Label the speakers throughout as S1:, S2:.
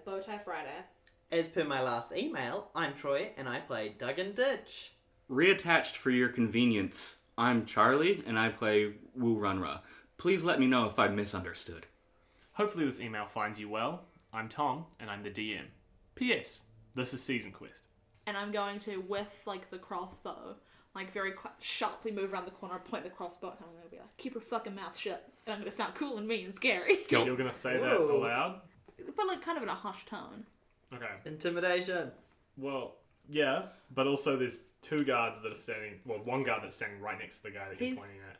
S1: Bowtie Friday.
S2: As per my last email, I'm Troy and I play Duggen Ditch.
S3: Reattached for your convenience, I'm Charlie and I play Wurunwa. Please let me know if I misunderstood.
S4: Hopefully this email finds you well. I'm Tom and I'm the DM. P.S. This is Season Quest.
S1: And I'm going to, with, the crossbow, very sharply move around the corner, point the crossbow, and I'm going to be like, keep your fucking mouth shut. And I'm going to sound cool and mean and scary.
S4: You're going to say that aloud?
S1: But, kind of in a hushed tone.
S4: Okay.
S2: Intimidation.
S4: Well, yeah, but also there's two guards that are standing... Well, one guard that's standing right next to the guy that you're pointing at.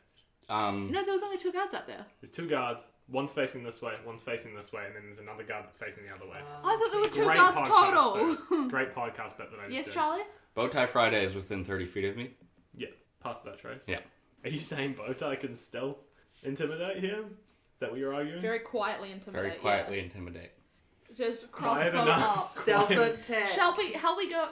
S1: No, there was only two guards out there.
S4: There's two guards. One's facing this way, one's facing this way, and then there's another guard that's facing the other way.
S1: I thought there were two guards total.
S4: Great podcast bet that I just
S1: Yes,
S4: did.
S1: Charlie?
S3: Bowtie Friday is within 30 feet of me.
S4: Yeah, past that, Trace.
S3: Yeah.
S4: Are you saying Bowtie can stealth intimidate him? Is that what you're arguing?
S1: Very quietly intimidate.
S3: Very quietly intimidate.
S1: Just crossbow up.
S2: Stealth attack.
S1: How we go?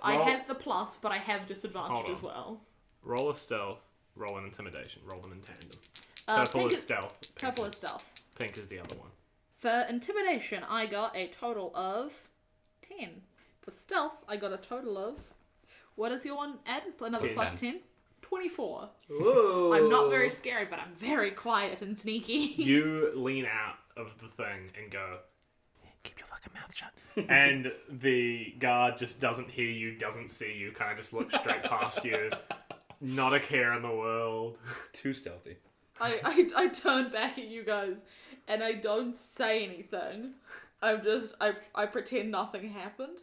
S1: I
S4: Roll.
S1: have the plus, but I have disadvantage as well.
S4: Roll a stealth, roll an intimidation. Roll them in tandem. Purple
S1: Pink
S4: is stealth.
S1: Purple is stealth.
S4: Pink is the other one.
S1: For intimidation, I got a total of 10. For stealth, I got a total of... What is your one, Ed? Another
S3: 10.
S1: plus 10? 24.
S2: Ooh.
S1: I'm not very scary, but I'm very quiet and sneaky.
S4: You lean out of the thing and go, keep your fucking mouth shut. And the guard just doesn't hear you, doesn't see you, kind of just looks straight past you. Not a care in the world.
S3: Too stealthy.
S1: I turn back at you guys, and I don't say anything. I pretend nothing happened,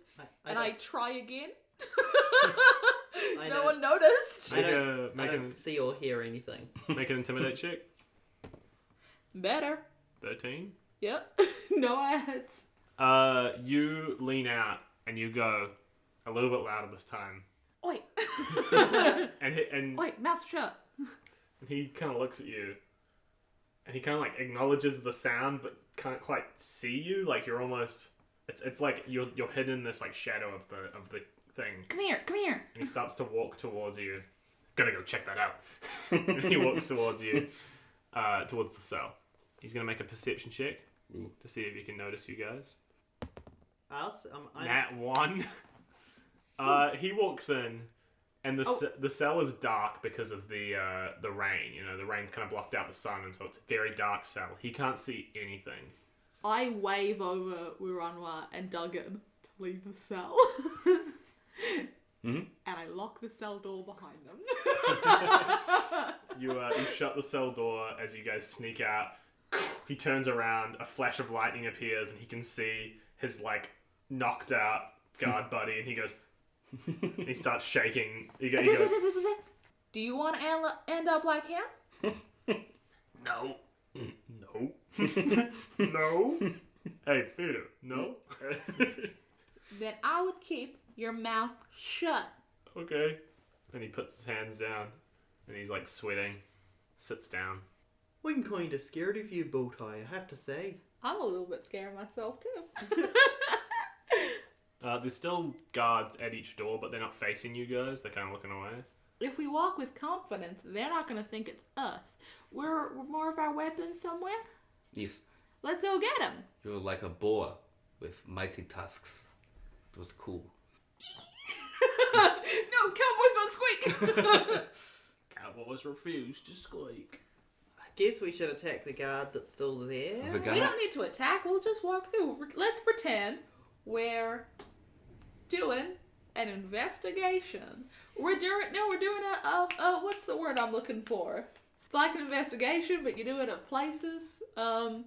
S1: I try again. No one noticed.
S2: I don't see or hear anything.
S4: Make an intimidate check.
S1: Better.
S4: 13.
S1: Yep. No ads.
S4: You lean out and you go a little bit louder this time.
S1: Wait.
S4: And
S1: Wait, mouth shut.
S4: he kind of looks at you, and he kind of acknowledges the sound, but can't quite see you. Like you're almost, it's like you're hidden in this shadow of the thing.
S1: Come here.
S4: And he starts to walk towards you. Gonna go check that out. And he walks towards you, towards the cell. He's gonna make a perception check to see if he can notice you guys. Nat 1. He walks in, and the cell is dark because of the rain. You know, the rain's kind of blocked out the sun, and so it's a very dark cell. He can't see anything.
S1: I wave over Wurunwa and Duggen to leave the cell.
S3: Mm-hmm.
S1: And I lock the cell door behind them.
S4: You shut the cell door as you guys sneak out. He turns around, a flash of lightning appears, and he can see his knocked out guard buddy, and he goes. He starts shaking. He goes,
S1: do you want to end up like him?
S4: no. No. No. Hey, Peter, no.
S1: Then I would keep your mouth shut.
S4: Okay. And he puts his hands down, and he's sweating, sits down.
S2: I'm kind of scared of you, Bowtie, I have to say.
S1: I'm a little bit scared myself too.
S4: There's still guards at each door, but they're not facing you guys. They're kind of looking away.
S1: If we walk with confidence, they're not going to think it's us. We're more of our weapons somewhere.
S3: Yes.
S1: Let's go get them.
S3: You're like a boa with mighty tusks. It was cool.
S1: No, cowboys don't squeak.
S4: Cowboys refuse to squeak.
S2: I guess we should attack the guard that's still there.
S1: We don't need to attack. We'll just walk through. Let's pretend we're doing an investigation. We're doing a what's the word I'm looking for? It's like an investigation, but you do it at places. And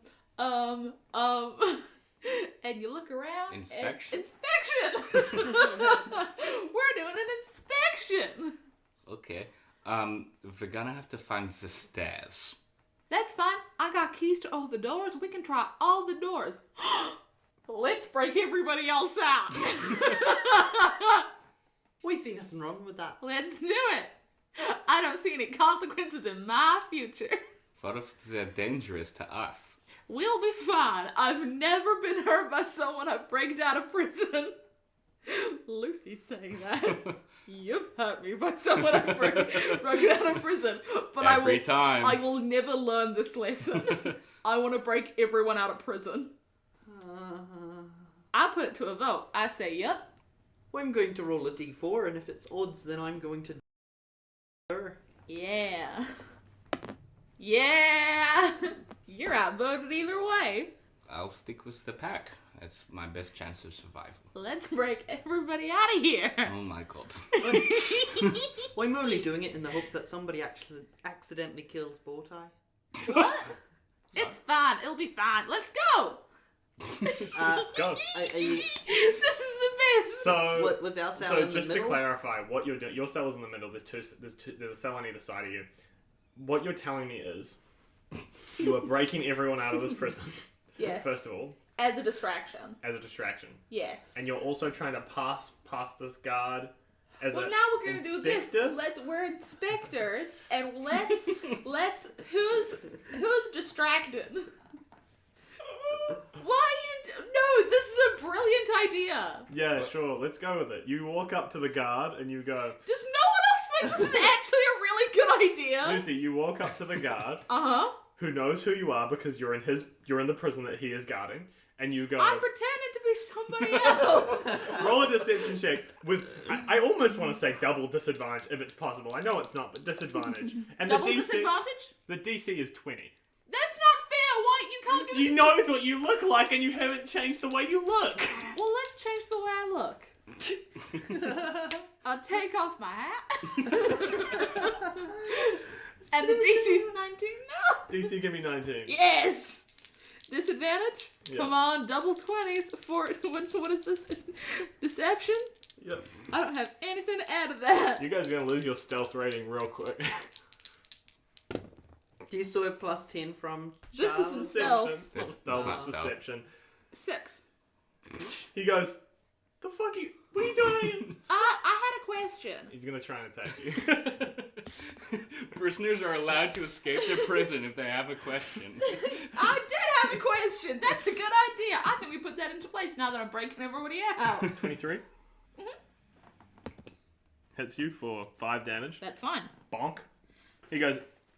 S1: you look around.
S3: Inspection.
S1: Inspection. We're doing an inspection.
S3: Okay. We're gonna have to find the stairs.
S1: That's fine. I got keys to all the doors. We can try all the doors. Let's break everybody else out.
S2: We see nothing wrong with that.
S1: Let's do it. I don't see any consequences in my future.
S3: What if they're dangerous to us?
S1: We'll be fine. I've never been hurt by someone I breaked out of prison. Lucy's saying that. You've hurt me by someone I broken out of prison. But
S3: Every time.
S1: I will never learn this lesson. I want to break everyone out of prison. put it to a vote. I say yep.
S2: I'm going to roll a d4, and if it's odds, then I'm going to...
S1: Yeah. Yeah! You're outvoted either way.
S3: I'll stick with the pack. That's my best chance of survival.
S1: Let's break everybody out of here.
S3: Oh my god.
S2: Well, I'm only doing it in the hopes that somebody actually accidentally kills Bowtie.
S1: What? It's fine. It'll be fine. Let's go!
S4: Go.
S2: Are you...
S1: This is the best!
S4: So,
S2: What, was our cell
S4: so
S2: in the
S4: just to
S2: middle?
S4: clarify, what you're doing, your cell is in the middle. There's a cell on either side of you. What you're telling me is, you are breaking everyone out of this prison.
S1: Yes.
S4: First of all,
S1: As a distraction.
S4: as a distraction,
S1: Yes.
S4: and you're also trying to pass this guard as
S1: Well,
S4: a
S1: now we're gonna do this.
S4: inspector?
S1: We're inspectors, and let's who's distracted? Why you? No, this is a brilliant idea.
S4: Yeah, sure. Let's go with it. You walk up to the guard and you go,
S1: Does no one else think this is actually a really good idea?
S4: Lucy. You walk up to the guard
S1: Uh huh.
S4: who knows who you are because you're in the prison that he is guarding, and you go.
S1: I'm pretending to be somebody else.
S4: Roll a deception check with, I almost want to say double disadvantage if it's possible. I know it's not, but disadvantage. And
S1: Double
S4: the DC,
S1: disadvantage?
S4: the DC is 20.
S1: That's not fair. Why you can't give
S4: You
S1: me?
S4: know it's what you look like and you haven't changed the way you look.
S1: Well, let's change the way I look. I'll take off my hat. And the DC's 19 now.
S4: DC, give me 19.
S1: Yes. Disadvantage.
S4: Yeah.
S1: Come on, double 20s for what is this? Deception.
S4: Yep.
S1: I don't have anything to add to that.
S4: You guys are going to lose your stealth rating real quick.
S2: Do you still have plus 10 from
S1: This is
S2: Charles?
S1: a
S4: Deception. It's not
S3: It's
S4: stealth,
S3: not
S4: it's
S3: stealth.
S4: deception.
S1: 6.
S4: He goes, the fuck you, what are you doing?
S1: I had a question.
S4: He's going to try and attack you.
S3: Prisoners are allowed to escape their prison if they have a question.
S1: I did have a question. That's a good idea. I think we put that into place now that I'm breaking everybody out.
S4: 23? Hits you for 5 damage.
S1: That's fine.
S4: Bonk. He goes,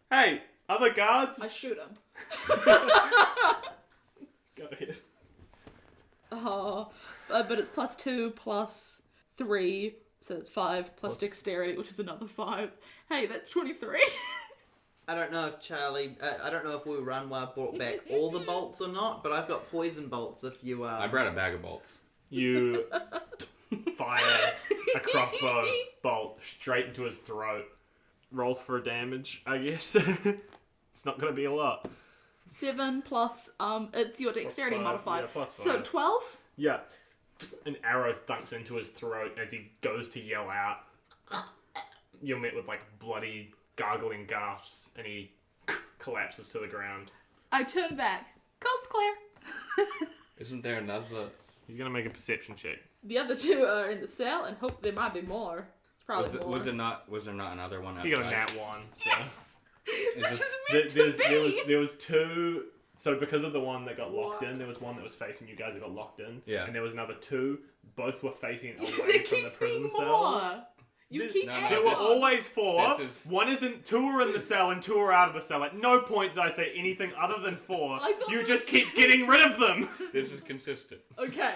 S4: hey, other guards?
S1: I shoot him.
S4: Go ahead.
S1: Oh, but it's plus 2 plus 3, so it's 5 plus dexterity, which is another 5. Hey, that's 23.
S2: I don't know if Charlie... I don't know if Wurunwa brought back all the bolts or not, but I've got poison bolts if you...
S3: I brought a bag of bolts.
S4: You fire a crossbow bolt straight into his throat. Roll for damage, I guess. It's not going to be a lot.
S1: 7 plus, it's your dexterity
S4: 5,
S1: modifier.
S4: yeah, plus
S1: So
S4: 5.
S1: 12?
S4: Yeah. An arrow thunks into his throat as he goes to yell out. You're met with, like, bloody, gargling gasps, and he collapses to the ground.
S1: I turn back. Coast clear.
S3: Isn't there another?
S4: He's going to make a perception check.
S1: The other 2 are in the cell, and hope there might be more. It's probably more.
S3: Was there not another one outside?
S4: He got a nat 1, so...
S1: This is meant to be!
S4: There was 2... So because of the one that got locked in, there was one that was facing you guys that got locked in.
S3: Yeah.
S4: And there was another 2. Both were facing away
S1: There
S4: from the
S1: keeps being
S4: prison
S1: more.
S4: cells.
S1: You
S4: This-
S1: keep
S3: no, no,
S1: adding
S4: There were
S3: this-
S1: on.
S4: always 4.
S3: this is-
S4: One isn't 2 are in the cell and 2 are out of the cell. At no point did I say anything other than 4.
S1: I thought
S4: You
S1: there
S4: just
S1: was-
S4: keep getting rid of them.
S3: This is consistent.
S1: Okay,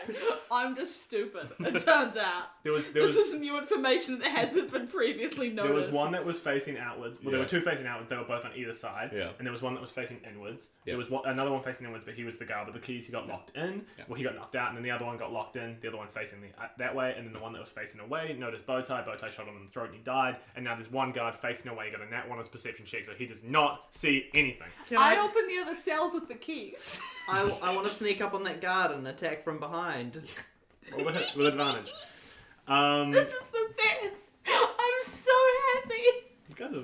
S1: I'm just stupid, it turns out.
S4: There
S1: This is new information that hasn't been previously noted.
S4: There was one that was facing outwards. Well, there
S3: Yeah.
S4: were 2 facing outwards. They were both on either side.
S3: Yeah.
S4: And there was one that was facing inwards.
S3: Yeah.
S4: There was another one facing inwards, but he was the guard with the keys. He got locked in.
S3: Yeah.
S4: Well, he got knocked out, and then the other one got locked in. The other one facing that way, and then the one that was facing away noticed Bowtie. Bowtie shot him in the throat, and he died. And now there's one guard facing away. He got a nat 1 on his perception check, so he does not see anything.
S2: Can
S1: I opened the other cells with the keys.
S2: I want to sneak up on that guard and attack from behind.
S4: Roll the hit with advantage.
S1: This is the best. I'm so happy.
S4: You guys are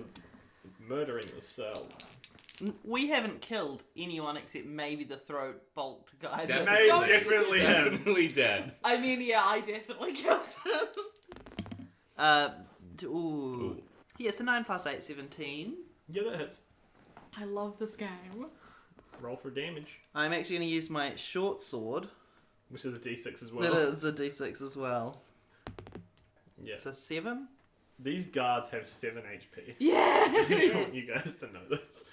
S4: murdering the cell.
S2: We haven't killed anyone except maybe the throat bolt guy.
S3: Definitely,
S1: Don't-
S4: Definitely him.
S3: definitely dead.
S1: I mean, yeah, I definitely killed him.
S2: Ooh. Yeah, so 9 plus 8, 17.
S4: Yeah, that hits.
S1: I love this game.
S4: Roll for damage,
S2: I'm actually going to use my short sword.
S4: which is a d6 as well.
S2: That is a d6 as well.
S4: Yeah.
S2: So 7?
S4: These guards have 7 HP. I
S1: Yeah.
S4: want you guys to know this.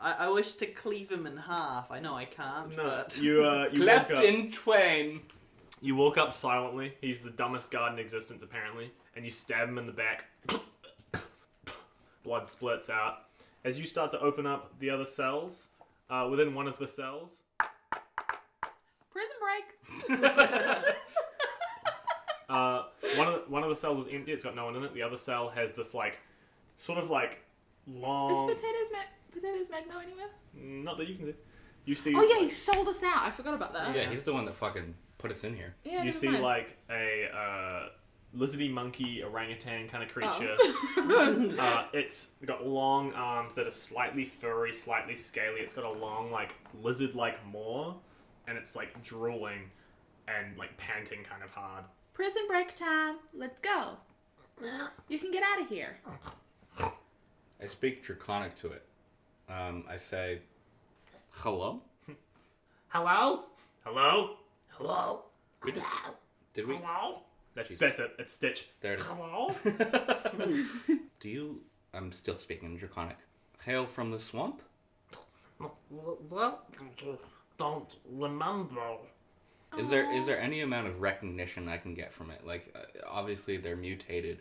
S2: I wish to cleave him in half. I know I can't,
S4: No,
S2: but...
S4: you
S3: Cleft
S4: walk up.
S3: in twain.
S4: You walk up silently. He's the dumbest guard in existence, apparently. And you stab him in the back. Blood splurts out. As you start to open up the other cells, within one of the cells...
S1: Prison break.
S4: One of the cells is empty. It's got no one in it. The other cell has this, like, sort of, like, long...
S1: Is Potatoes Magno anywhere?
S4: Not that you can see. You see...
S1: Oh, yeah, he sold us out. I forgot about that.
S3: Yeah, he's the one that fucking put us in here.
S1: Yeah,
S4: You
S1: never
S4: see,
S1: mind.
S4: like, a lizardy monkey orangutan kind of creature. It's got long arms that are slightly furry, slightly scaly. It's got a long, like, lizard-like maw, and it's, like, drooling and, like, panting kind of hard.
S1: Prison break time. Let's go. You can get out of here.
S3: I speak Draconic to it. I say, hello?
S4: Hello? Hello?
S5: Hello?
S3: Did we?
S5: Hello?
S4: That's it. It's Stitch.
S3: There it is.
S5: Hello?
S3: Do you... I'm still speaking Draconic. Hail from the swamp?
S5: Well, don't remember.
S3: Is there any amount of recognition I can get from it? Like, obviously they're mutated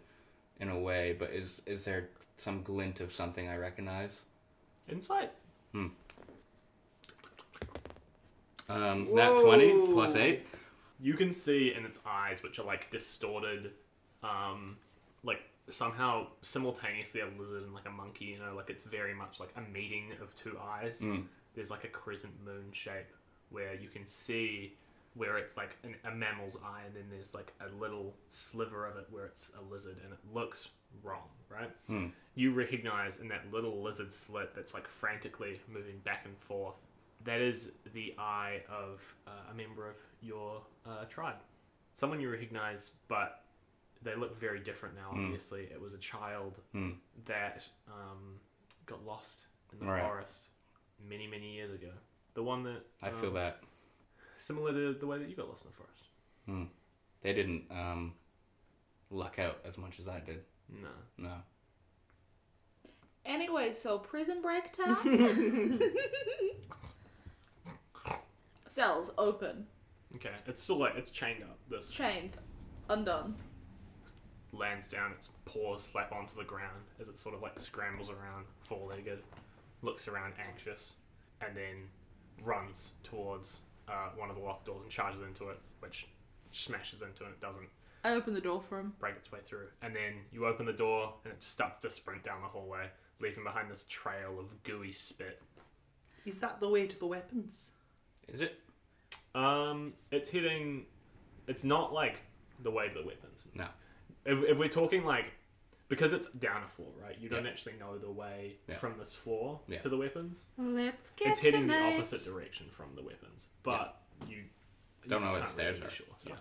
S3: in a way, but is there some glint of something I recognize?
S4: Insight.
S3: Nat 20 plus 8.
S4: You can see in its eyes, which are like distorted, like somehow simultaneously a lizard and like a monkey, you know, like it's very much like a meeting of two eyes. There's like a crescent moon shape where you can see where it's like a mammal's eye, and then there's like a little sliver of it where it's a lizard, and it looks wrong, right? You recognize in that little lizard slit that's like frantically moving back and forth, that is the eye of a member of your tribe. Someone you recognize, but they look very different now, obviously. It was a child that got lost in the forest many, many years ago. The one that...
S3: I feel that.
S4: Similar to the way that you got lost in the forest.
S3: They didn't luck out as much as I did.
S4: No.
S1: Anyway, so prison break time. Cells open.
S4: Okay, it's still like, it's chained up. This
S1: Chains undone.
S4: lands down, its paws slap onto the ground as it sort of like scrambles around, four-legged, looks around anxious, and then runs towards one of the locked doors and charges into it, which smashes into it. It doesn't
S1: I open the door for him.
S4: break its way through. And then you open the door and it just starts to sprint down the hallway, leaving behind this trail of gooey spit.
S2: Is that the way to the weapons?
S3: Is it?
S4: It's hitting... It's not like the way to the weapons.
S3: No.
S4: If we're talking like... Because it's down a floor, right? You don't actually know the way from this floor to the weapons.
S1: Let's get
S4: It's heading the opposite direction from the weapons. But you...
S3: Don't know where the
S4: can't
S3: stairs
S4: really
S3: are.
S4: be Sure.
S3: So.
S4: Yeah.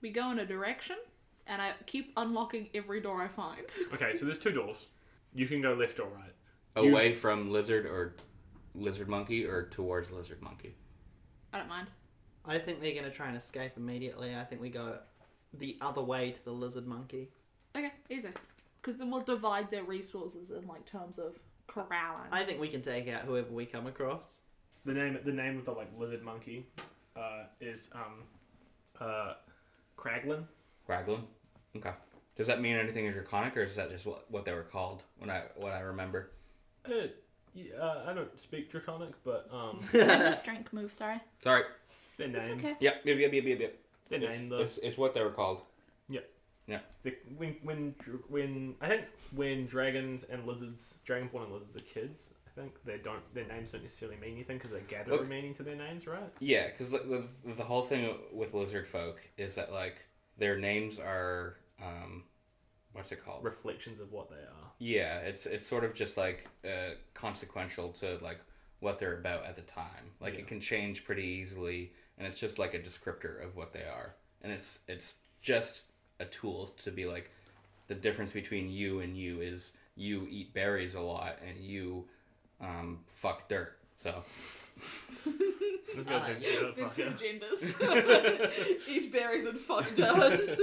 S1: We go in a direction, and I keep unlocking every door I find.
S4: Okay, so there's two doors. You can go left or right.
S3: Away from lizard or lizard monkey or towards lizard monkey?
S1: I don't mind.
S2: I think they're going to try and escape immediately. I think we go the other way to the lizard monkey.
S1: Okay, easy. Because then we'll divide their resources in like terms of corralling.
S2: I think we can take out whoever we come across.
S4: The name of the like lizard monkey is Kraglin.
S3: Kraglin? Okay. Does that mean anything in Draconic, or is that just what they were called when I remember?
S4: I don't speak Draconic, but
S1: Just drink move, sorry.
S3: Sorry.
S4: it's their name.
S1: It's okay.
S3: Yep.
S4: It's their name though.
S3: It's what they were called.
S4: When dragons and lizards, dragonborn and lizards are kids, I think their names don't necessarily mean anything because they gather a meaning to their names, right?
S3: Yeah, because the whole thing with lizard folk is that like their names are what's it called?
S4: Reflections of what they are.
S3: Yeah, it's sort of just like consequential to like what they're about at the time. Like it can change pretty easily, and it's just like a descriptor of what they are, and it's just a tool to be like the difference between you and you is you eat berries a lot and you fuck dirt. So
S4: This guy's been shit,
S1: The
S4: fuck
S1: two
S4: yeah.
S1: genders. Eat berries and fuck dirt.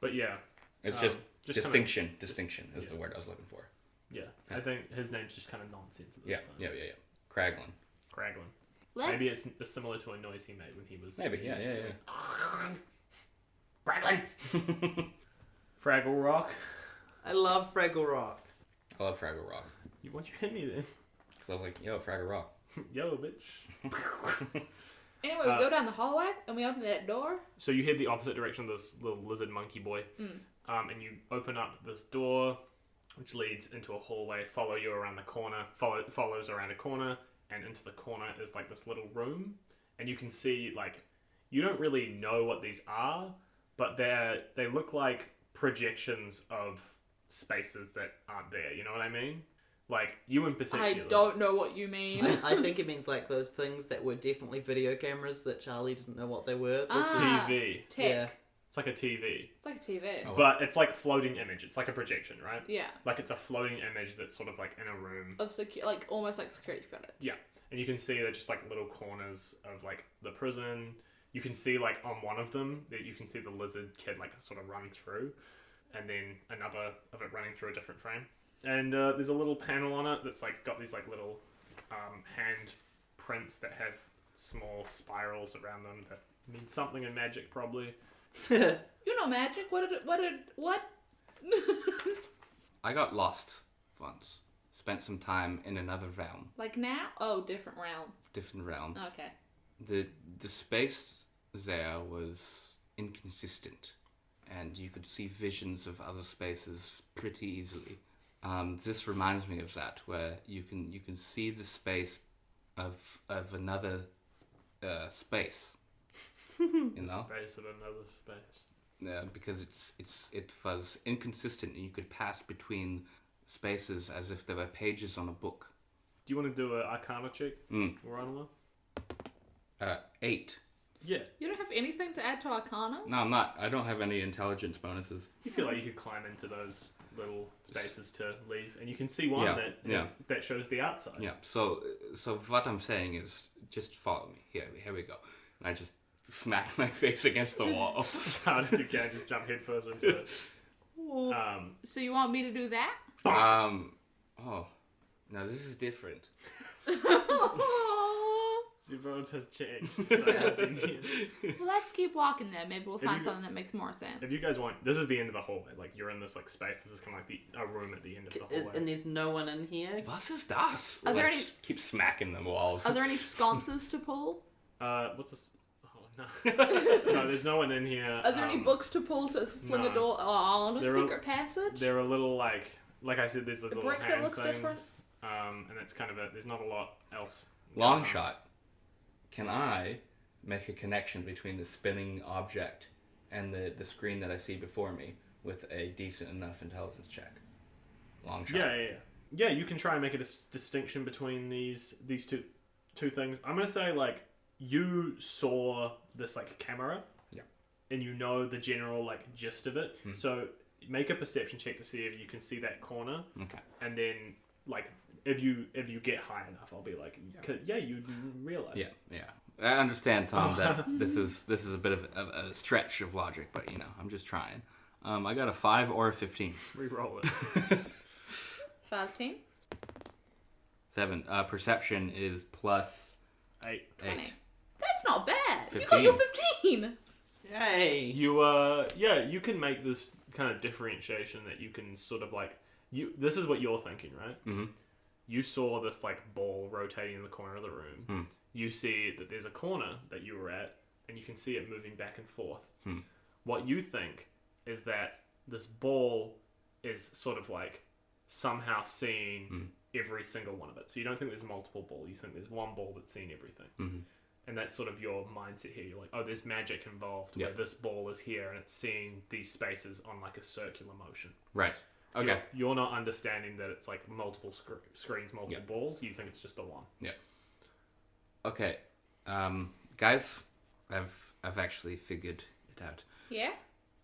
S4: But yeah,
S3: it's just distinction.
S4: Kinda,
S3: Distinction is the word I was looking for.
S4: yeah, I think his name's just kind of nonsense at this time.
S3: Yeah. Kraglin.
S4: Kraglin.
S1: Let's...
S4: Maybe it's similar to a noise he made when he was...
S3: Maybe. Yeah.
S5: Bragglin.
S4: Fraggle Rock.
S2: I love Fraggle Rock.
S3: I love Fraggle Rock.
S4: Why'd you hit me then?
S3: Because I was like, yo, Fraggle Rock.
S4: Yo, bitch.
S1: Anyway, we go down the hallway and we open that door.
S4: So you head the opposite direction of this little lizard monkey boy. And you open up this door, which leads into a hallway, follows around a corner, and into the corner is like this little room. And you can see, like, you don't really know what these are, but they look like projections of spaces that aren't there, you know what I mean? Like, you in particular.
S1: I don't know what you mean.
S2: I think it means like those things that were definitely video cameras that Charlie didn't know what they were.
S4: TV.
S1: Tech.
S2: Yeah.
S4: It's like a TV.
S1: It's like a TV.
S3: Oh.
S4: But it's like floating image. It's like a projection, right?
S1: Yeah.
S4: Like it's a floating image that's sort of like in a room.
S1: Of like almost like security footage.
S4: Yeah. And you can see that just like little corners of like the prison. You can see like on one of them that you can see the lizard kid like sort of run through, and then another of it running through a different frame. And there's a little panel on it that's like got these like little hand prints that have small spirals around them that mean something in magic probably.
S1: You know magic. What?
S3: I got lost once. Spent some time in another realm.
S1: Like now? Oh, different realm.
S3: Different realm.
S1: Okay.
S3: The space there was inconsistent, and you could see visions of other spaces pretty easily. This reminds me of that, where you can see the space of another space. You know,
S4: Space of another space.
S3: yeah, because it was inconsistent, and you could pass between spaces as if there were pages on a book.
S4: Do you want to do an Arcana check? Wurunwa?
S3: 8.
S4: Yeah.
S1: You don't have anything to add to Arcana?
S3: No, I'm not. I don't have any intelligence bonuses.
S4: You feel like you could climb into those little spaces to leave, and you can see one
S3: Yeah,
S4: that shows the outside.
S3: Yeah. So what I'm saying is, just follow me. Here we go. And I just smack my face against the wall.
S4: As hard as you can, just jump headfirst into it.
S1: So you want me to do that?
S3: Oh, now this is different.
S4: The vote has changed since I have been here.
S1: Well, let's keep walking then. Maybe we'll
S4: If
S1: find
S4: you-
S1: something that makes more sense.
S4: If you guys want, this is the end of the hallway. Like you're in this like space. This is kind of like a room at the end of the hallway.
S2: And there's no one in here?
S3: Was ist das?
S1: Are there
S3: Like,
S1: any-
S3: just keep smacking the walls.
S1: Are there any sconces to pull?
S4: What's this? Oh no, no. There's no one in here.
S1: Are there any books to pull to fling
S4: no.
S1: a door on a
S4: They're a-
S1: secret passage?
S4: They're a little like I said. There's this
S1: The
S4: little
S1: brick that
S4: hand
S1: looks
S4: things.
S1: different?
S4: And it's kind of there's not a lot else.
S3: Long
S4: going on.
S3: shot. Can I make a connection between the spinning object and the screen that I see before me with a decent enough intelligence check? Long shot.
S4: Yeah. You can try and make a distinction between these two things. I'm gonna say like you saw this like camera,
S3: Yeah.
S4: and you know the general like gist of it. So make a perception check to see if you can see that corner,
S3: Okay.
S4: and then like if you get high enough, I'll be like, yeah, you didn't realize.
S3: Yeah. I understand, Tom, that this is a bit of a stretch of logic, but you know, I'm just trying. I got a 5 or a 15.
S4: Reroll it.
S1: 15?
S3: 7. Perception is plus
S4: 8.
S3: 8.
S1: That's not bad.
S3: 15.
S1: You got your 15.
S2: Yay!
S4: You can make this kind of differentiation that you can sort of like this is what you're thinking, right?
S3: Mm-hmm.
S4: You saw this like ball rotating in the corner of the room. You see that there's a corner that you were at, and you can see it moving back and forth. What you think is that this ball is sort of like somehow seeing every single one of it. So you don't think there's multiple balls. You think there's one ball that's seeing everything. And that's sort of your mindset here. You're like, oh, there's magic involved where this ball is here and it's seeing these spaces on like a circular motion.
S3: Right. Okay.
S4: You're not understanding that it's like multiple screens, multiple balls. You think it's just the one.
S3: Yeah. Okay. Guys, I've actually figured it out.
S1: Yeah?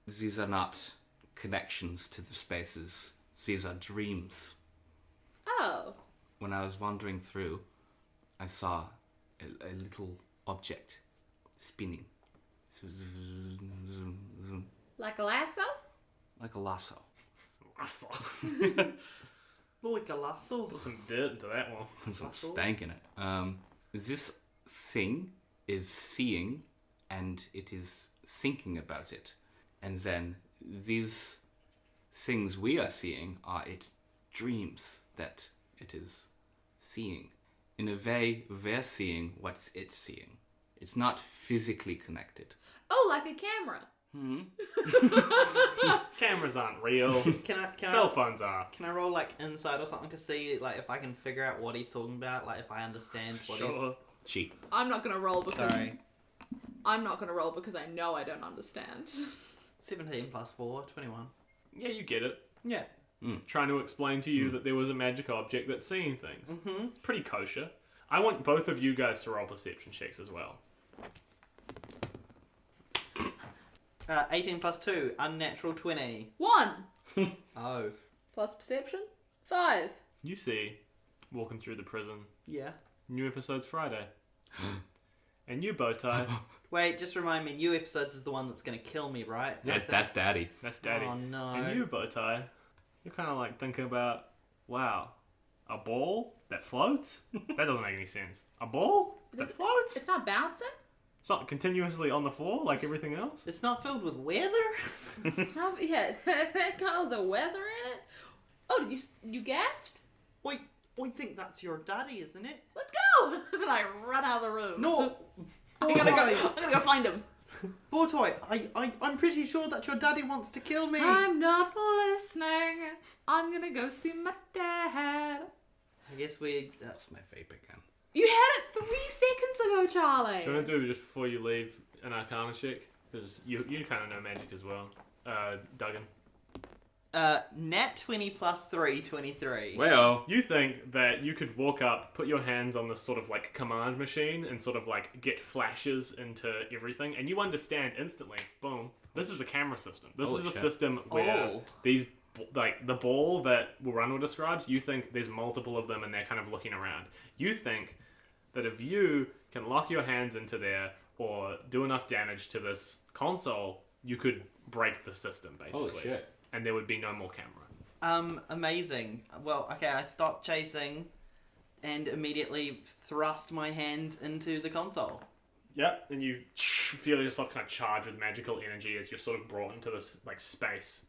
S3: These are not connections to the spaces. These are dreams.
S1: Oh.
S3: When I was wandering through, I saw a little object spinning.
S1: Like a lasso?
S3: Like a lasso.
S2: Like a lasso.
S4: Put some dirt into that one.
S3: Put some stank in it. This thing is seeing, and it is thinking about it. And then these things we are seeing are its dreams that it is seeing. In a way, we're seeing what it's seeing. It's not physically connected.
S1: Oh, like a camera.
S4: Cameras aren't real.
S2: Can
S4: Cell phones are.
S2: Can I roll like insight or something to see like if I can figure out what he's talking about? Like if I understand what
S4: Sure.
S3: Cheat.
S1: I'm not gonna roll because
S2: Sorry.
S1: I'm not gonna roll because I know I don't understand.
S2: 17 plus 4, 21.
S4: Yeah, you get it.
S2: Yeah.
S4: Trying to explain to you that there was a magic object that's seeing things.
S2: Mm-hmm.
S4: Pretty kosher. I want both of you guys to roll perception checks as well.
S2: 18 plus 2, unnatural 20.
S1: 1
S2: Oh.
S1: plus perception. 5.
S4: You see, walking through the prison,
S2: Yeah.
S4: new episode's Friday. And you, Bowtie,
S2: Wait, just remind me, new episodes is the one that's going to kill me, right?
S3: That's Daddy.
S4: that's Daddy.
S2: Oh, no.
S4: And you, Bowtie, you're kind of like thinking about, wow, a ball that floats? That doesn't make any sense. A ball that floats?
S1: It's not bouncing.
S4: It's not continuously on the floor like everything else?
S2: It's not filled with weather?
S1: It's not. Yeah, it got all the weather in it. Oh, did you gasped?
S2: Wait, I think that's your daddy, isn't it?
S1: Let's go! And I run out of the room.
S2: No!
S1: I'm gonna
S2: Bowtie!
S1: go find him.
S2: Bowtie, I'm pretty sure that your daddy wants to kill me.
S1: I'm not listening. I'm gonna go see my dad.
S2: I guess we...
S3: That's my vape again.
S1: You had it 3 seconds ago, Charlie.
S4: Do you want to do just before you leave an Arcana check? Because you kind of know magic as well. Duggen.
S2: Nat 20 plus 3, 23.
S3: Well,
S4: You think that you could walk up, put your hands on this sort of like command machine and sort of like get flashes into everything, and you understand instantly, boom, this is a camera system. This
S3: Holy
S4: is a
S3: shit.
S4: system where
S2: Oh.
S4: these, like the ball that Wurunwa describes, you think there's multiple of them and they're kind of looking around. You think that if you can lock your hands into there or do enough damage to this console, you could break the system basically.
S3: holy shit.
S4: And there would be no more camera.
S2: Amazing. Well, okay, I stopped chasing and immediately thrust my hands into the console.
S4: Yep, and you feel yourself kind of charged with magical energy as you're sort of brought into this like space,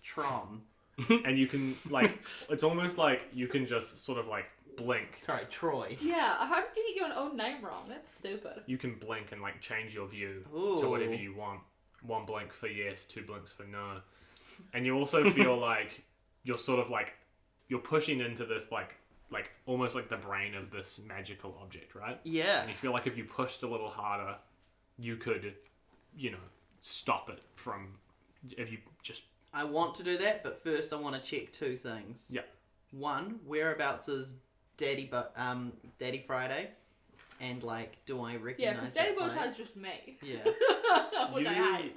S2: Tron.
S4: and you can like it's almost like you can just sort of like blink.
S2: Sorry, Troy.
S1: Yeah, how did you get your own name wrong? That's stupid.
S4: You can blink and like change your view
S2: Ooh.
S4: to whatever you want. 1 blink for yes, 2 blinks for no, and you also feel like you're sort of like you're pushing into this like almost like the brain of this magical object, right?
S2: Yeah.
S4: And you feel like if you pushed a little harder, you could, stop it from if you just.
S2: I want to do that, but first I want to check 2 things.
S4: Yeah.
S2: 1, whereabouts is Daddy Friday? And like, do I recognize
S1: Yeah, because Daddy
S2: that
S1: Bowtie's
S2: place?
S1: just me.
S2: Yeah.
S1: Which I hate.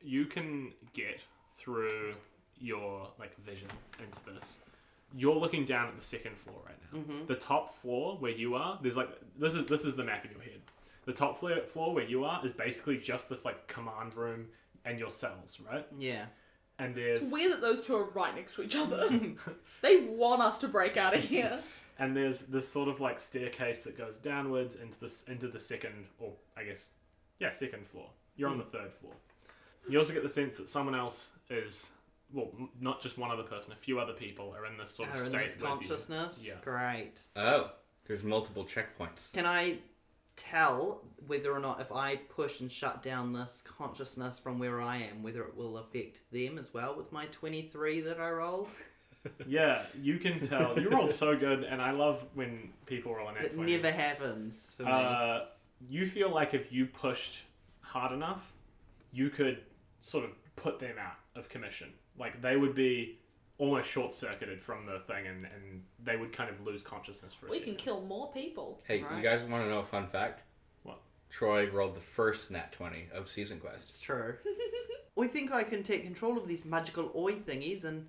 S4: You can get through your like vision into this. You're looking down at the 2nd floor right now.
S2: Mm-hmm.
S4: The top floor where you are, there's like this is the map in your head. The top floor where you are is basically just this like command room and your cells, right?
S2: Yeah.
S4: And there's
S1: Weird that those two are right next to each other. They want us to break out of here.
S4: and there's this sort of like staircase that goes downwards into the 2nd, or I guess, 2nd floor. You're on the 3rd floor. You also get the sense that someone else is, well, not just one other person, a few other people are in this sort of
S2: Are in
S4: state
S2: this
S4: with you.
S2: consciousness?
S4: Yeah.
S2: Great.
S3: Oh, there's multiple checkpoints.
S2: Can I tell whether or not if I push and shut down this consciousness from where I am, whether it will affect them as well with my 23 that I rolled?
S4: Yeah, you can tell. You rolled so good, and I love when people roll an
S2: It
S4: 20.
S2: never happens for me.
S4: You feel like if you pushed hard enough, you could sort of put them out of commission. Like, they would be almost short-circuited from the thing, and they would kind of lose consciousness for a
S1: We
S4: second.
S1: can kill more people.
S3: Hey,
S2: Right.
S3: you guys want to know a fun fact?
S4: What?
S3: Troy rolled the first nat 20 of Season Quest.
S2: It's true. I think I can take control of these magical oi thingies, and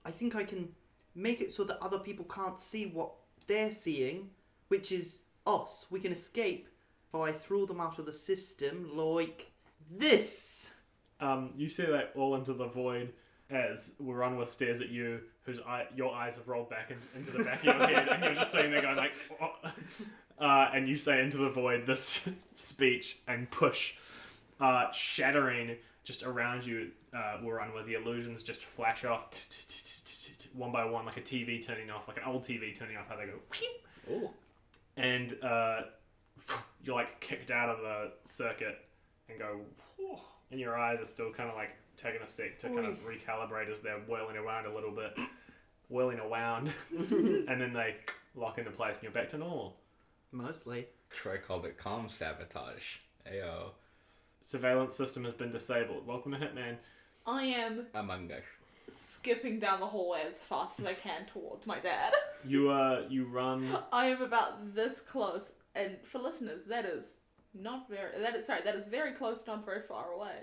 S2: I think I can make it so that other people can't see what they're seeing, which is us. We can escape if I throw them out of the system like this.
S4: You see that all into the void as Wurunwa stares at you, your eyes have rolled back into the back of your head, and you're just sitting there going like, and you say into the void this speech and push shattering just around you, Wurunwa. The illusions just flash off one by one, like a TV turning off, like an old TV turning off. How they go,
S3: Ooh.
S4: and you're like kicked out of the circuit and go, and your eyes are still kind of like taking a sec to kind of recalibrate as they're whirling around a little bit, and then they lock into place and you're back to normal.
S2: Mostly.
S3: Troy called it comm sabotage. Ayo.
S4: Surveillance system has been disabled. Welcome to Hitman.
S1: I am
S3: Among Us.
S1: skipping down the hallway as fast as I can towards my dad.
S4: You run.
S1: I am about this close, and for listeners, that is very close, not very far away,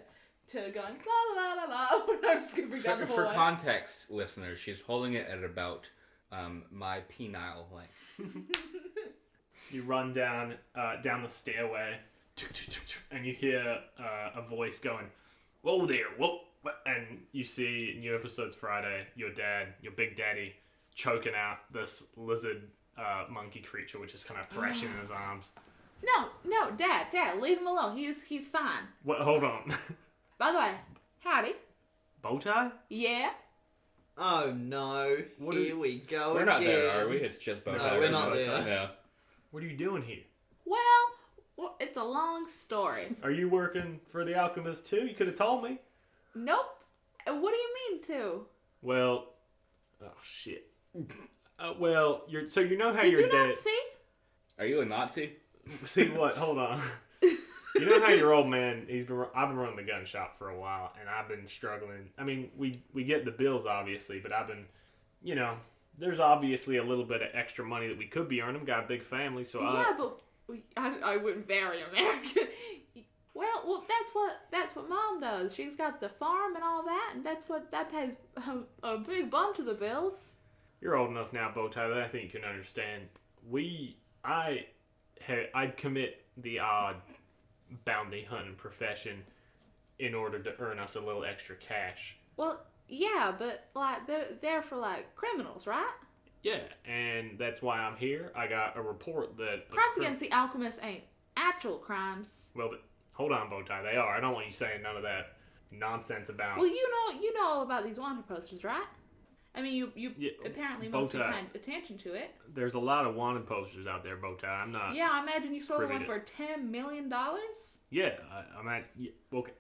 S1: to going la la la la la when I'm skipping down the
S3: For
S1: hallway.
S3: context, listeners, she's holding it at about my penile length.
S4: You run down the stairway, and you hear a voice going, "Whoa there, whoa!" And you see New Episodes Friday, your dad, your big daddy, choking out this lizard monkey creature, which is kind of thrashing in his arms.
S1: No, Dad, leave him alone. He's fine.
S4: What? Hold on.
S1: By the way, howdy.
S4: Bowtie?
S1: Yeah.
S2: Oh no! Here we go
S3: We're
S2: again.
S3: not there, are we? It's just Bowtie.
S2: No, we're not there.
S3: Yeah.
S4: What are you doing here?
S1: Well, it's a long story.
S4: Are you working for the Alchemist too? You could have told me.
S1: Nope. What do you mean to?
S4: Well, oh shit. Well, you know how
S1: Did
S4: your
S1: you
S4: dad.
S1: not see?
S3: Are you a Nazi?
S4: See what? Hold on. You know how your old man? I've been running the gun shop for a while, and I've been struggling. I mean, we get the bills obviously, but I've been, there's obviously a little bit of extra money that we could be earning. Got a big family, so
S1: Yeah, but I wouldn't very American. Well, that's what Mom does. She's got the farm and all that, and that pays a big bunch of the bills.
S4: You're old enough now, Bowtie, that I think you can understand. I'd commit the odd bounty hunting profession in order to earn us a little extra cash.
S1: Well, yeah, but like they're for like criminals, right?
S4: Yeah, and that's why I'm here. I got a report that
S1: Crimes against the Alchemist ain't actual crimes.
S4: Well, hold on, Bowtie, they are. I don't want you saying none of that nonsense about.
S1: Well, you know all about these wanted posters, right? I mean, you apparently must be
S4: Bowtie.
S1: paying attention to it.
S4: There's a lot of wanted posters out there, Bowtie. I'm not.
S1: Yeah, I imagine you sold
S4: privy
S1: one
S4: to-
S1: for $10 million.
S4: Yeah, I'm at. Yeah, okay.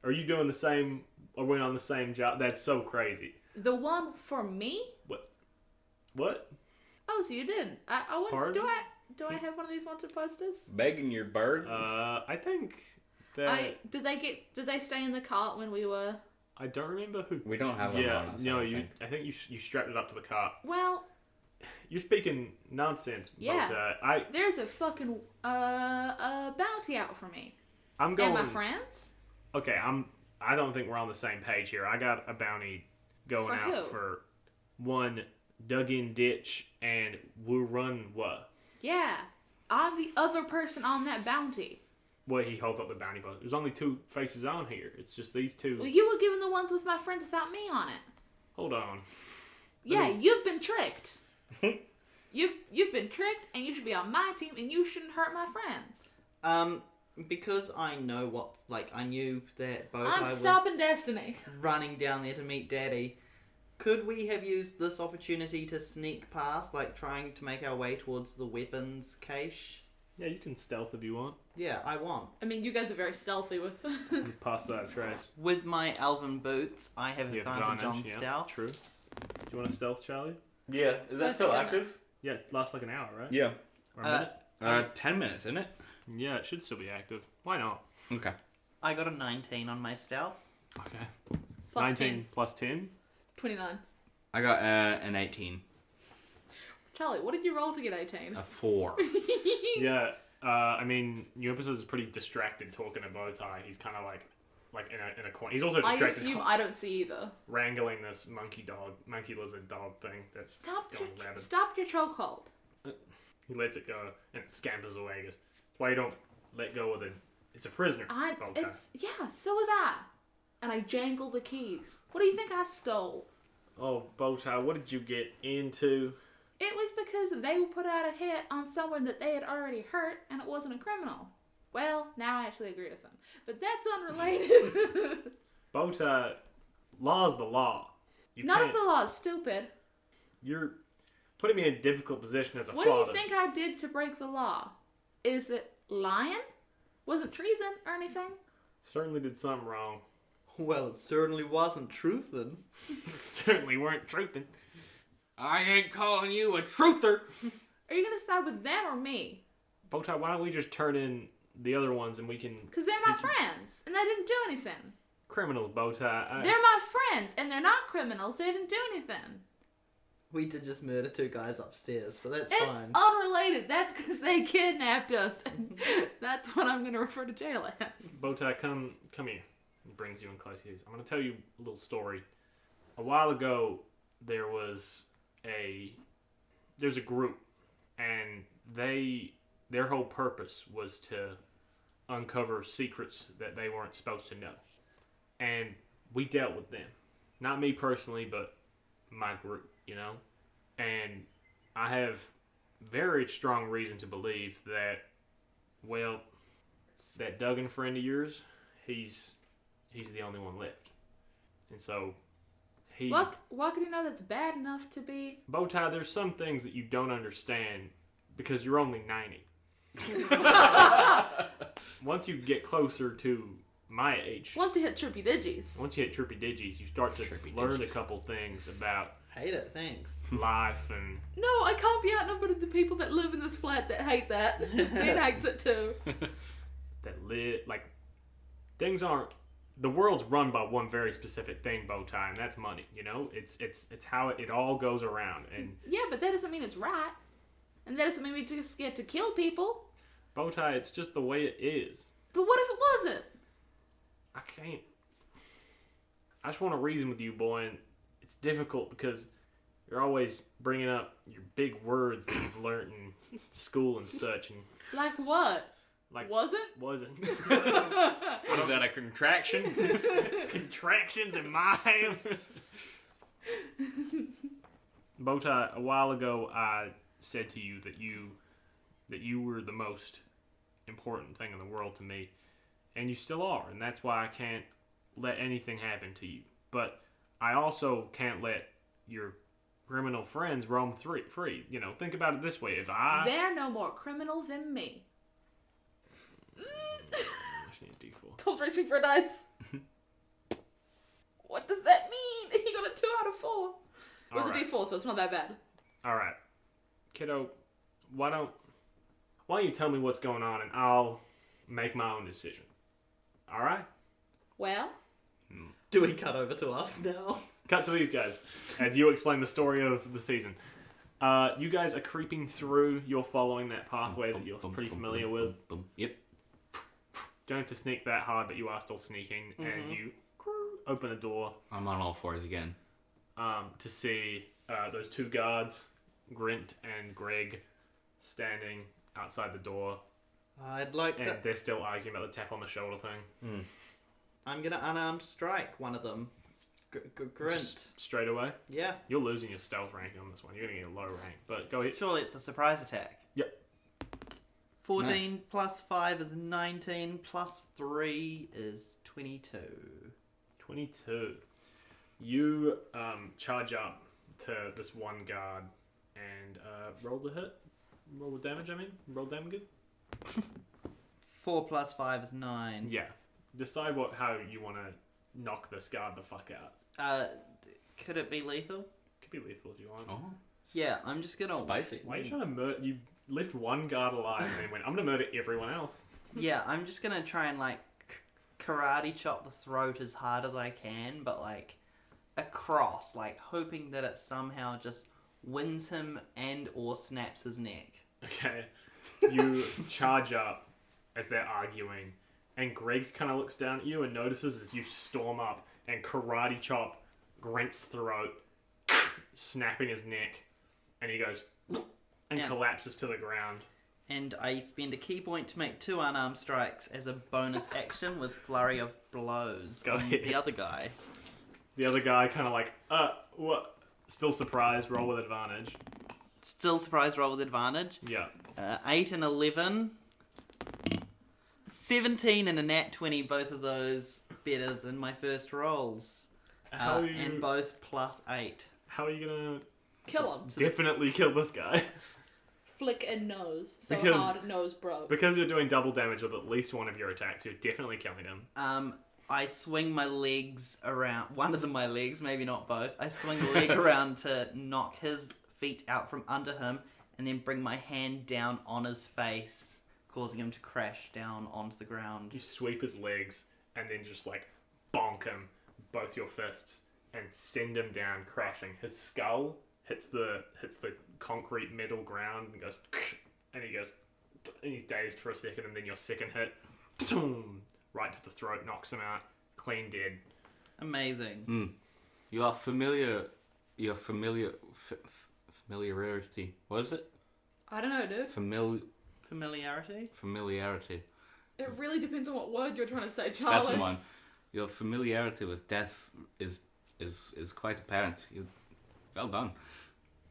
S4: Are you doing the same? Are we on the same job? That's so crazy.
S1: The one for me?
S4: What?
S1: Oh, so you didn't? I wouldn't.
S4: Pardon?
S1: Do I have one of these wanted posters?
S3: Begging your bird?
S4: I think that
S1: Did they stay in the cart when we were?
S4: I don't remember who.
S3: We don't have them
S4: Yeah,
S3: on us.
S4: no,
S3: I don't think.
S4: I think you strapped it up to the cart.
S1: Well,
S4: You're speaking nonsense,
S1: Yeah.
S4: Bowtie.
S1: there's a fucking bounty out for me
S4: I'm going.
S1: and my friends.
S4: Okay, I don't think we're on the same page here. I got a bounty going
S1: For
S4: out
S1: who?
S4: for one Duggen Ditch and Wurunwa.
S1: Yeah, I'm the other person on that bounty.
S4: Well, he holds up the bounty post. There's only two faces on here. It's just these two.
S1: Well, you were given the ones with my friends without me on it.
S4: Hold on.
S1: Yeah, you've been tricked. You've been tricked, and you should be on my team, and you shouldn't hurt my friends.
S2: Because I know what's like. I knew that
S1: I'm
S2: Bowtie was
S1: stopping Destiny.
S2: running down there to meet Daddy. Could we have used this opportunity to sneak past, like trying to make our way towards the weapons cache?
S4: Yeah, you can stealth if you want.
S2: Yeah, I want.
S1: I mean, you guys are very stealthy with.
S4: You pass that trace.
S2: With my elven boots, I have
S4: You have
S2: advantage on
S4: yeah,
S2: stealth.
S4: True. Do you want to stealth, Charlie?
S3: Yeah, is that
S1: Oh,
S3: still
S1: thank
S3: active?
S4: Yeah, it lasts like an hour, right?
S3: Yeah.
S4: Or a minute?
S3: 10 minutes, isn't it?
S4: Yeah, it should still be active. Why not?
S3: Okay.
S2: I got a 19 on my stealth.
S4: Okay.
S1: Plus
S4: 19
S1: 10.
S4: plus 10.
S1: 29.
S3: I got an 18.
S1: Charlie, what did you roll to get 18?
S3: A 4.
S4: Yeah, I mean, New Episodes is pretty distracted talking to Bowtie. He's kind of like in a corner. He's also
S1: I
S4: distracted
S1: assume I don't see either.
S4: wrangling this monkey lizard dog thing that's going rabid.
S1: Stop your chokehold.
S4: He lets it go and it scampers away. He goes, that's why you don't let go of it. It's a prisoner, Bowtie.
S1: Yeah, so was I. And I jangle the keys. What do you think I stole?
S4: Oh, Bowtie, what did you get into?
S1: It was because they put out a hit on someone that they had already hurt, and it wasn't a criminal. Well, now I actually agree with him. But that's unrelated.
S4: Bowtie, law's the law.
S1: None of the law is stupid.
S4: You're putting me in a difficult position as a
S1: What do
S4: father.
S1: you think I did to break the law? Is it lying? Wasn't treason or anything?
S4: Certainly did something wrong.
S2: Well, it certainly wasn't truthin'.
S4: Certainly weren't truthing.
S3: I ain't calling you a truther.
S1: Are you going to side with them or me?
S4: Bowtie, why don't we just turn in the other ones and we can...
S1: Because they're my friends, and they didn't do anything.
S4: Criminals, Bowtie.
S1: They're my friends, and they're not criminals. They didn't do anything.
S2: We did just murder 2 guys upstairs, but that's
S1: It's
S2: fine.
S1: unrelated. That's because they kidnapped us. And that's what I'm going to refer to jail as.
S4: Bowtie, come here. He brings you in close. I'm going to tell you a little story. A while ago, there's a group, and their whole purpose was to uncover secrets that they weren't supposed to know. And we dealt with them. Not me personally, but my group, you know? And I have very strong reason to believe that, well, that Duggen friend of yours, he's the only one left. And so
S1: What could you know that's bad enough to be?
S4: Bowtie, there's some things that you don't understand because you're only 90. Once you get closer to my age,
S1: Once you hit trippy digits.
S4: once you hit trippy digits, you start to learn a couple things about
S2: Hate it, thanks.
S4: life and
S1: No, I can't be outnumbered of the people that live in this flat that hate that. Ben hates it too.
S4: like things aren't. The world's run by one very specific thing, Bowtie, and that's money. You know, it's how it all goes around. And
S1: Yeah, but that doesn't mean it's right. And that doesn't mean we just get to kill people.
S4: Bowtie, it's just the way it is.
S1: But what if it wasn't?
S4: I can't. I just want to reason with you, boy, and it's difficult because you're always bringing up your big words that you've learned in school and such, and
S1: Like what?
S4: like
S1: Wasn't?
S4: wasn't
S3: What is that, a contraction?
S4: contractions and miles. Bowtie, a while ago, I said to you that you were the most important thing in the world to me, and you still are, and that's why I can't let anything happen to you. But I also can't let your criminal friends roam free. You know, think about it this way: if
S1: They're no more criminal than me.
S4: I just need a D4.
S1: Tom's reaching for a dice. What does that mean? He got a 2 out of 4. It was
S4: Alright.
S1: a D4, so it's not that bad.
S4: All right, kiddo, why don't you tell me what's going on, and I'll make my own decision. All right.
S1: Well,
S2: Do we cut over to us now?
S4: Cut to these guys as you explain the story of the season. You guys are creeping through. You're following that pathway that you're pretty familiar with.
S3: Yep.
S4: Don't have to sneak that hard, but you are still sneaking, and you open a door
S3: I'm on all fours again.
S4: to see those 2 guards, Grint and Greg, standing outside the door,
S2: I'd like
S4: and
S2: to...
S4: they're still arguing about the tap on the shoulder thing.
S2: I'm gonna unarmed strike one of them. Grint.
S4: Just straight away.
S2: Yeah.
S4: You're losing your stealth ranking on this one. You're going to get a low rank, but go ahead.
S2: Surely it's a surprise attack.
S4: Yep.
S2: 14 plus 5 is 19, plus 3 is 22.
S4: 22. You charge up to this one guard and roll the hit. Roll the damage, Roll damage.
S2: 4 plus 5 is 9.
S4: Yeah. Decide how you want to knock this guard the fuck out.
S2: Could it be lethal?
S4: Could be lethal if you want.
S3: Oh,
S2: Yeah, I'm just gonna...
S3: spicy.
S4: Why are you trying to murder... You left one guard alive and then went, I'm going to murder everyone else.
S2: Yeah, I'm just gonna try and, like, karate chop the throat as hard as I can, but, like, across, like, hoping that it somehow just wins him and or snaps his neck.
S4: Okay. You charge up as they're arguing, and Greg kind of looks down at you and notices as you storm up and karate chop Grint's throat, snapping his neck, and he goes and
S2: Yeah.
S4: collapses to the ground.
S2: And I spend a key point to make 2 unarmed strikes as a bonus action with flurry of blows
S4: Go
S2: on
S4: ahead.
S2: the other guy.
S4: The other guy kind of like, what? Still surprised, roll with advantage.
S2: Still surprise roll with advantage.
S4: Yeah.
S2: 8 and 11. 17 and a nat 20, both of those better than my first rolls.
S4: How are you?
S2: And both +8.
S4: How are you gonna
S1: Kill him.
S4: definitely kill this guy?
S1: Flick and nose. So
S4: Because-
S1: hard, nose broke.
S4: Because you're doing double damage with at least one of your attacks, you're definitely killing him.
S2: I swing my legs around, one of my legs, maybe not both. I swing the leg around to knock his feet out from under him and then bring my hand down on his face, causing him to crash down onto the ground.
S4: You sweep his legs and then just like bonk him, both your fists, and send him down crashing. His skull hits the concrete metal ground and goes, and he's dazed for a second, and then your second hit, right to the throat, knocks him out, clean dead.
S2: Amazing.
S3: Your familiarity. What is it?
S1: I don't know, dude.
S2: Familiarity?
S3: Familiarity.
S1: It really depends on what word you're trying to say, Charlie.
S3: That's the one. Your familiarity with death is quite apparent. Well done.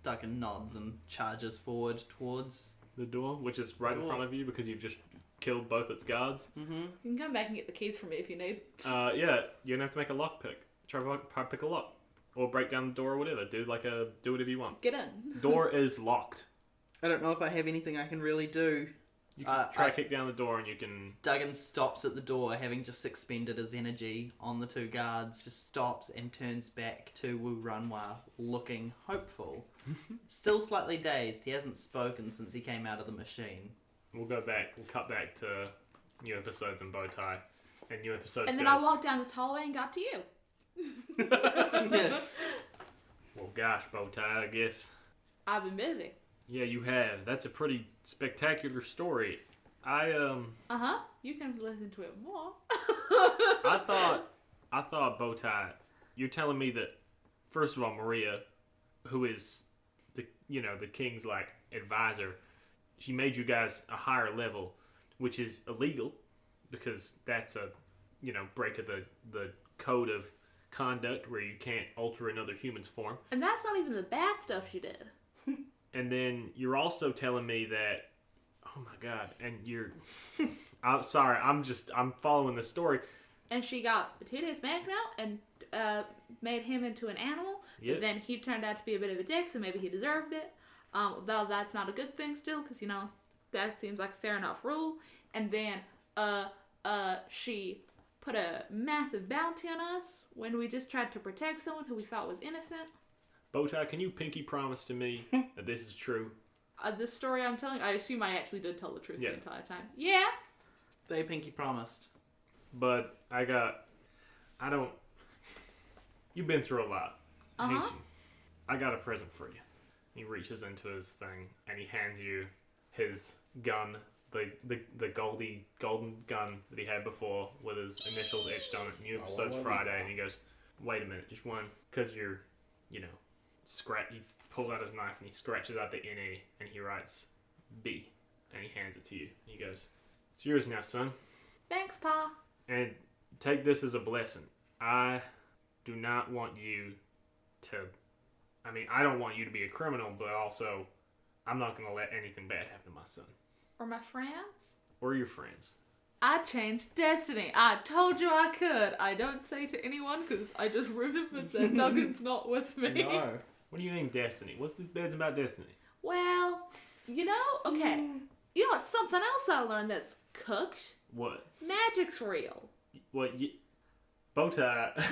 S2: Duggen nods and charges forward towards...
S4: The door, which is right in front of you because you've just killed both its guards.
S2: Mm-hmm.
S1: You can come back and get the keys from me if you need.
S4: Yeah, you're gonna have to make a lock pick. Try to pick a lock, or break down the door or whatever. Do whatever you want.
S1: Get in.
S4: Door is locked.
S2: I don't know if I have anything I can really do.
S4: You can try to kick down the door and you can...
S2: Duggen stops at the door, having just expended his energy on the two guards, just stops and turns back to Wurunwa, looking hopeful. Still slightly dazed. He hasn't spoken since he came out of the machine.
S4: We'll cut back to new episodes in Bowtie. And new episodes
S1: And then I walked down this hallway and got to you.
S4: Well, gosh, Bowtie, I guess.
S1: I've been busy.
S4: Yeah, you have. That's a pretty spectacular story.
S1: Uh-huh. You can listen to it more.
S4: I thought Bowtie, you're telling me that, first of all, Maria, who is the king's like advisor, she made you guys a higher level, which is illegal because that's a break of the code of conduct where you can't alter another human's form.
S1: And that's not even the bad stuff she did.
S4: And then you're also telling me that, oh my god, and you're, I'm sorry, I'm following the story.
S1: And she got the tedious man out and made him into an animal.
S4: Yep.
S1: But then he turned out to be a bit of a dick, so maybe he deserved it. Though that's not a good thing still, because, that seems like a fair enough rule. And then she put a massive bounty on us when we just tried to protect someone who we thought was innocent.
S4: Bowtie, can you pinky promise to me that this is true?
S1: This story I'm telling, I assume I actually did tell the truth
S4: Yeah.
S1: the entire time. Yeah.
S2: They pinky promised.
S4: But you've been through a lot, ain't you? I got a present for you. He reaches into his thing and he hands you his gun, the golden gun that he had before with his initials etched on it. New episode's Friday, and he goes, "Wait a minute, just one, because you're, He pulls out his knife and he scratches out the NA and he writes B, and he hands it to you. He goes, "It's yours now, son.
S1: Thanks, Pa.
S4: And take this as a blessing. I do not want you to... I don't want you to be a criminal, but also I'm not going to let anything bad happen to my son.
S1: Or my friends?
S4: Or your friends."
S1: I changed destiny. I told you I could. I don't say to anyone because I just remembered that Duggan's not with me.
S2: No.
S4: What do you mean destiny? What's this bed's about destiny?
S1: Well, okay. Something else I learned that's cooked?
S4: What?
S1: Magic's real.
S4: What? Bowtie,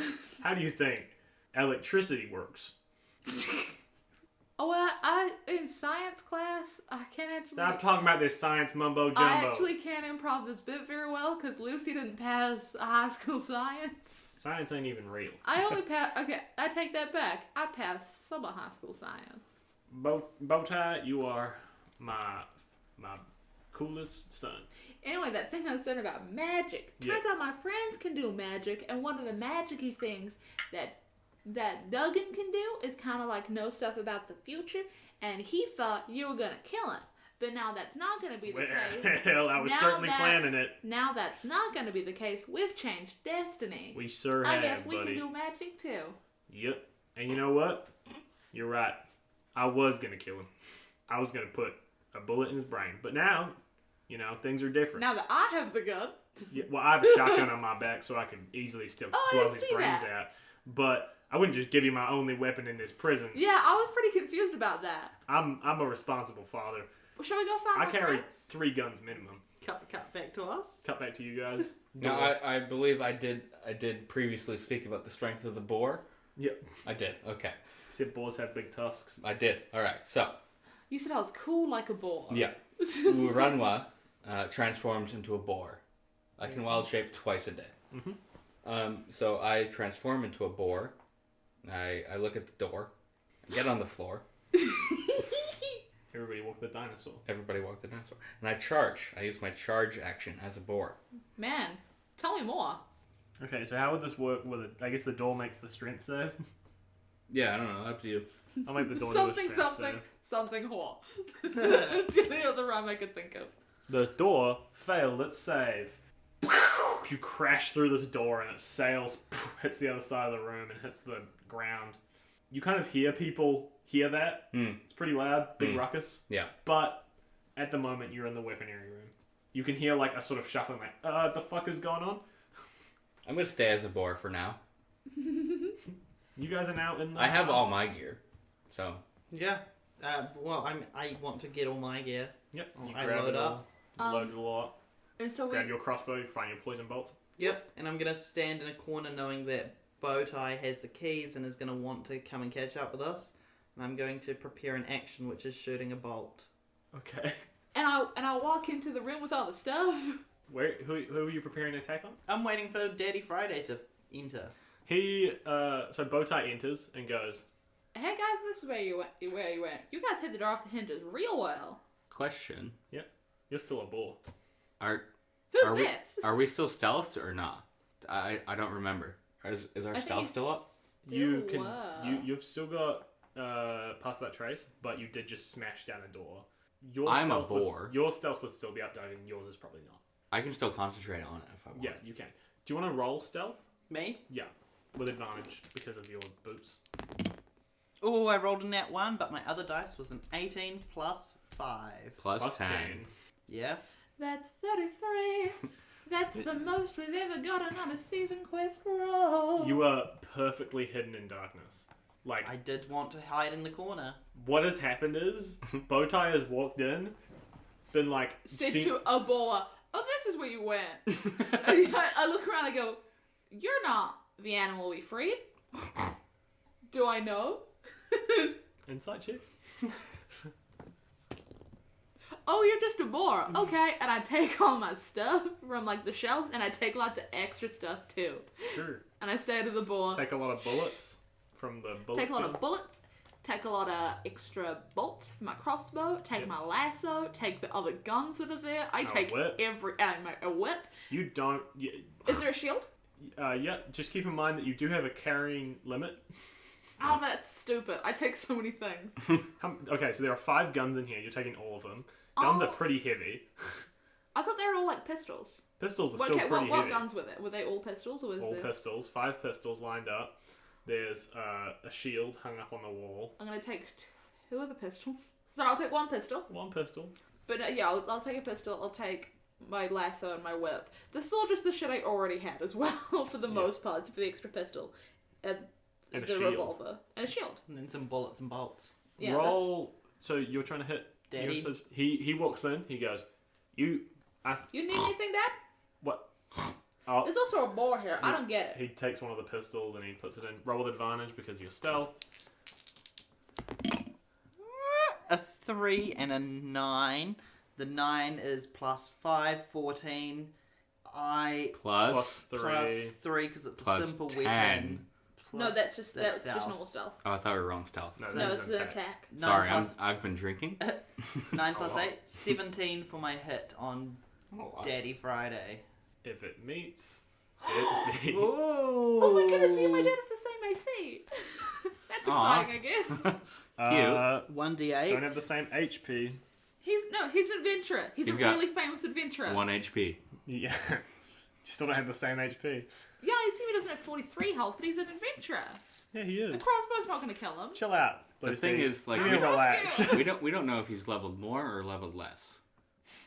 S4: how do you think electricity works?
S1: Oh, well, in science class, I can't actually...
S4: Stop talking about this science mumbo jumbo.
S1: I actually can't improv this bit very well because Lucy didn't pass high school science.
S4: Science ain't even real.
S1: I only passed... Okay, I take that back. I passed some of high school science.
S4: Bowtie, you are my coolest son.
S1: Anyway, that thing I said about magic. Turns out my friends can do magic, and one of the magic-y things that Duggen can do is kind of like know stuff about the future, and he thought you were going to kill him. But now that's not going to be the case.
S4: Well, I was certainly planning it.
S1: Now that's not going to be the case. We've changed destiny.
S4: We sure have,
S1: I guess we
S4: buddy.
S1: can do magic too.
S4: Yep. And you know what? You're right. I was going to kill him. I was going to put a bullet in his brain. But now, things are different.
S1: Now that I have the gun,
S4: Yeah, well, I have a shotgun on my back, so I can easily still
S1: Oh, I
S4: blow
S1: didn't
S4: his
S1: see
S4: brains
S1: that.
S4: out. But I wouldn't just give you my only weapon in this prison.
S1: Yeah, I was pretty confused about that.
S4: I'm a responsible father.
S1: Well, shall we go find
S4: I
S1: my
S4: carry
S1: friends?
S4: 3 guns minimum.
S2: Cut back to us.
S4: Cut back to you guys.
S3: No, I believe I did previously speak about the strength of the boar.
S4: Yep.
S3: I did. Okay.
S4: Except boars have big tusks.
S3: I did. All right. So,
S1: You said I was cool like a boar.
S3: yeah. Wurunwa transforms into a boar. I can wild shape twice a day. So I transform into a boar. I look at the door. I get on the floor.
S4: Everybody walk the dinosaur.
S3: Everybody walk the dinosaur. And I charge. I use my charge action as a boar.
S1: Man, tell me more.
S4: Okay, so how would this work with it? I guess the door makes the strength save.
S3: Yeah, I don't know. Up to you.
S4: I'll make the door
S1: Something,
S4: do the strength
S1: something,
S4: save.
S1: something whore. It's the only other rhyme I could think of.
S4: The door failed its save. You crash through this door and it sails, hits the other side of the room and hits the ground. You kind of hear people hear that. It's pretty loud, big ruckus.
S3: Yeah.
S4: But at the moment, you're in the weaponry room. You can hear like a sort of shuffling, like, the fuck is going on?
S3: I'm going to stay as a boar for now.
S4: You guys are now in the...
S3: I have all my gear. So,
S2: Yeah. Well, I want to get all my gear.
S4: Yep. You
S2: I
S4: grab
S2: load
S4: it all.
S1: up.
S4: Load it all up.
S1: And so
S4: Grab your crossbow, you find your poison bolt.
S2: Yep. And I'm gonna stand in a corner knowing that Bowtie has the keys and is gonna want to come and catch up with us. And I'm going to prepare an action, which is shooting a bolt.
S4: Okay.
S1: and I walk into the room with all the stuff.
S4: Who are you preparing to attack on?
S2: I'm waiting for Daddy Friday to enter.
S4: So Bowtie enters and goes,
S1: Hey guys, this is where you went. You guys hit the door off the hinges real well.
S3: question.
S4: you're still a boar.
S1: Who's
S3: Are
S1: this?
S3: Are we still stealthed or not? I don't remember. Is our
S1: I think
S3: stealth
S1: it's
S3: still up?
S4: You
S1: still
S4: can
S1: up.
S4: you've still got past that trace, but you did just smash down a door.
S3: I'm a
S4: stealth would-
S3: boar.
S4: Your stealth would still be up, Duggen. Yours is probably not.
S3: I can still concentrate on it if I want.
S4: Yeah, you can. Do you want to roll stealth?
S2: Me?
S4: Yeah, with advantage because of your boots.
S2: Oh, I rolled a nat 1, but my other dice was an 18 plus 5.
S3: Plus 10.
S2: Yeah?
S1: That's 33. That's the most we've ever gotten on a season quest roll.
S4: You are perfectly hidden in darkness. Like,
S2: I did want to hide in the corner.
S4: what has happened is Bowtie has walked in, been like,
S1: Said
S4: seen-
S1: to a boar, "Oh, this is where you went." I look around and go, "You're not the animal we freed." Do I know?
S4: Insight check.
S1: Oh, you're just a boar. Okay. And I take all my stuff from like the shelves and I take lots of extra stuff too.
S4: Sure.
S1: And I say to the boar,
S4: Take a lot of bullets from the bullet.
S1: take a lot
S4: bin.
S1: of bullets, take a lot of extra bolts for my crossbow, take
S4: Yep.
S1: my lasso, take the other guns that are there. I
S4: A
S1: take
S4: whip.
S1: a whip.
S4: You don't.
S1: Is there a shield?
S4: Yeah, just keep in mind that you do have a carrying limit.
S1: Oh, that's stupid. I take so many things.
S4: Okay, so there are 5 guns in here. You're taking all of them. Guns
S1: Oh.
S4: are pretty heavy.
S1: I thought they were all like pistols.
S4: Pistols are
S1: Well,
S4: still
S1: okay,
S4: pretty
S1: what
S4: heavy.
S1: guns were they? Were they all pistols or was
S4: All
S1: there?
S4: pistols. 5 pistols lined up. There's a shield hung up on the wall.
S1: I'm gonna take 2 of the pistols. So I'll take 1 pistol.
S4: 1 pistol.
S1: But yeah, I'll take a pistol. I'll take my lasso and my whip. This is all just the shit I already had as well for the most part, for the extra pistol. And
S4: And a
S1: the
S4: shield.
S1: revolver. And a shield.
S2: And then some bullets and bolts.
S1: Yeah,
S4: Roll. So you're trying to hit.
S2: Daddy.
S4: He walks in. He goes, You.
S1: You need anything, Dad?
S4: What? Oh.
S1: There's also a boar here. I don't get it.
S4: He takes one of the pistols and he puts it in. Roll with advantage because of your stealth.
S2: A 3 and a 9. The 9 is plus 5, 14.
S3: Plus.
S4: Plus 3.
S2: Plus 3 because it's
S3: Plus
S2: a simple
S3: 10.
S2: weapon.
S1: No,
S2: Plus-
S1: that's just
S2: stealth.
S1: normal stealth.
S3: Oh, I thought we were wrong stealth.
S4: No,
S1: No,
S4: this
S1: it's
S4: is
S1: an
S4: attack.
S1: attack.
S2: 9
S3: Sorry,
S2: plus,
S3: I've been drinking.
S2: 9 plus
S4: Oh, wow.
S2: 8. 17 for my hit on Daddy Friday.
S4: If it meets, it meets.
S1: Oh my goodness, me and my dad have the same AC. That's
S3: Aw.
S1: exciting, I guess.
S2: 1d8.
S4: Don't have the same HP.
S1: He's an adventurer. He's a
S3: He's got
S1: really famous adventurer.
S3: 1 HP.
S4: Yeah. You still don't have the same HP.
S1: Yeah, I see he doesn't have 43 health, but he's an adventurer.
S4: Yeah, he
S1: The
S4: is.
S1: crossbow's not going to kill him.
S4: Chill out.
S3: The
S4: Lucy.
S3: thing is, like,
S4: You
S1: I'm
S4: need to
S1: so
S4: relax.
S1: scared.
S3: we don't know if he's leveled more or leveled less.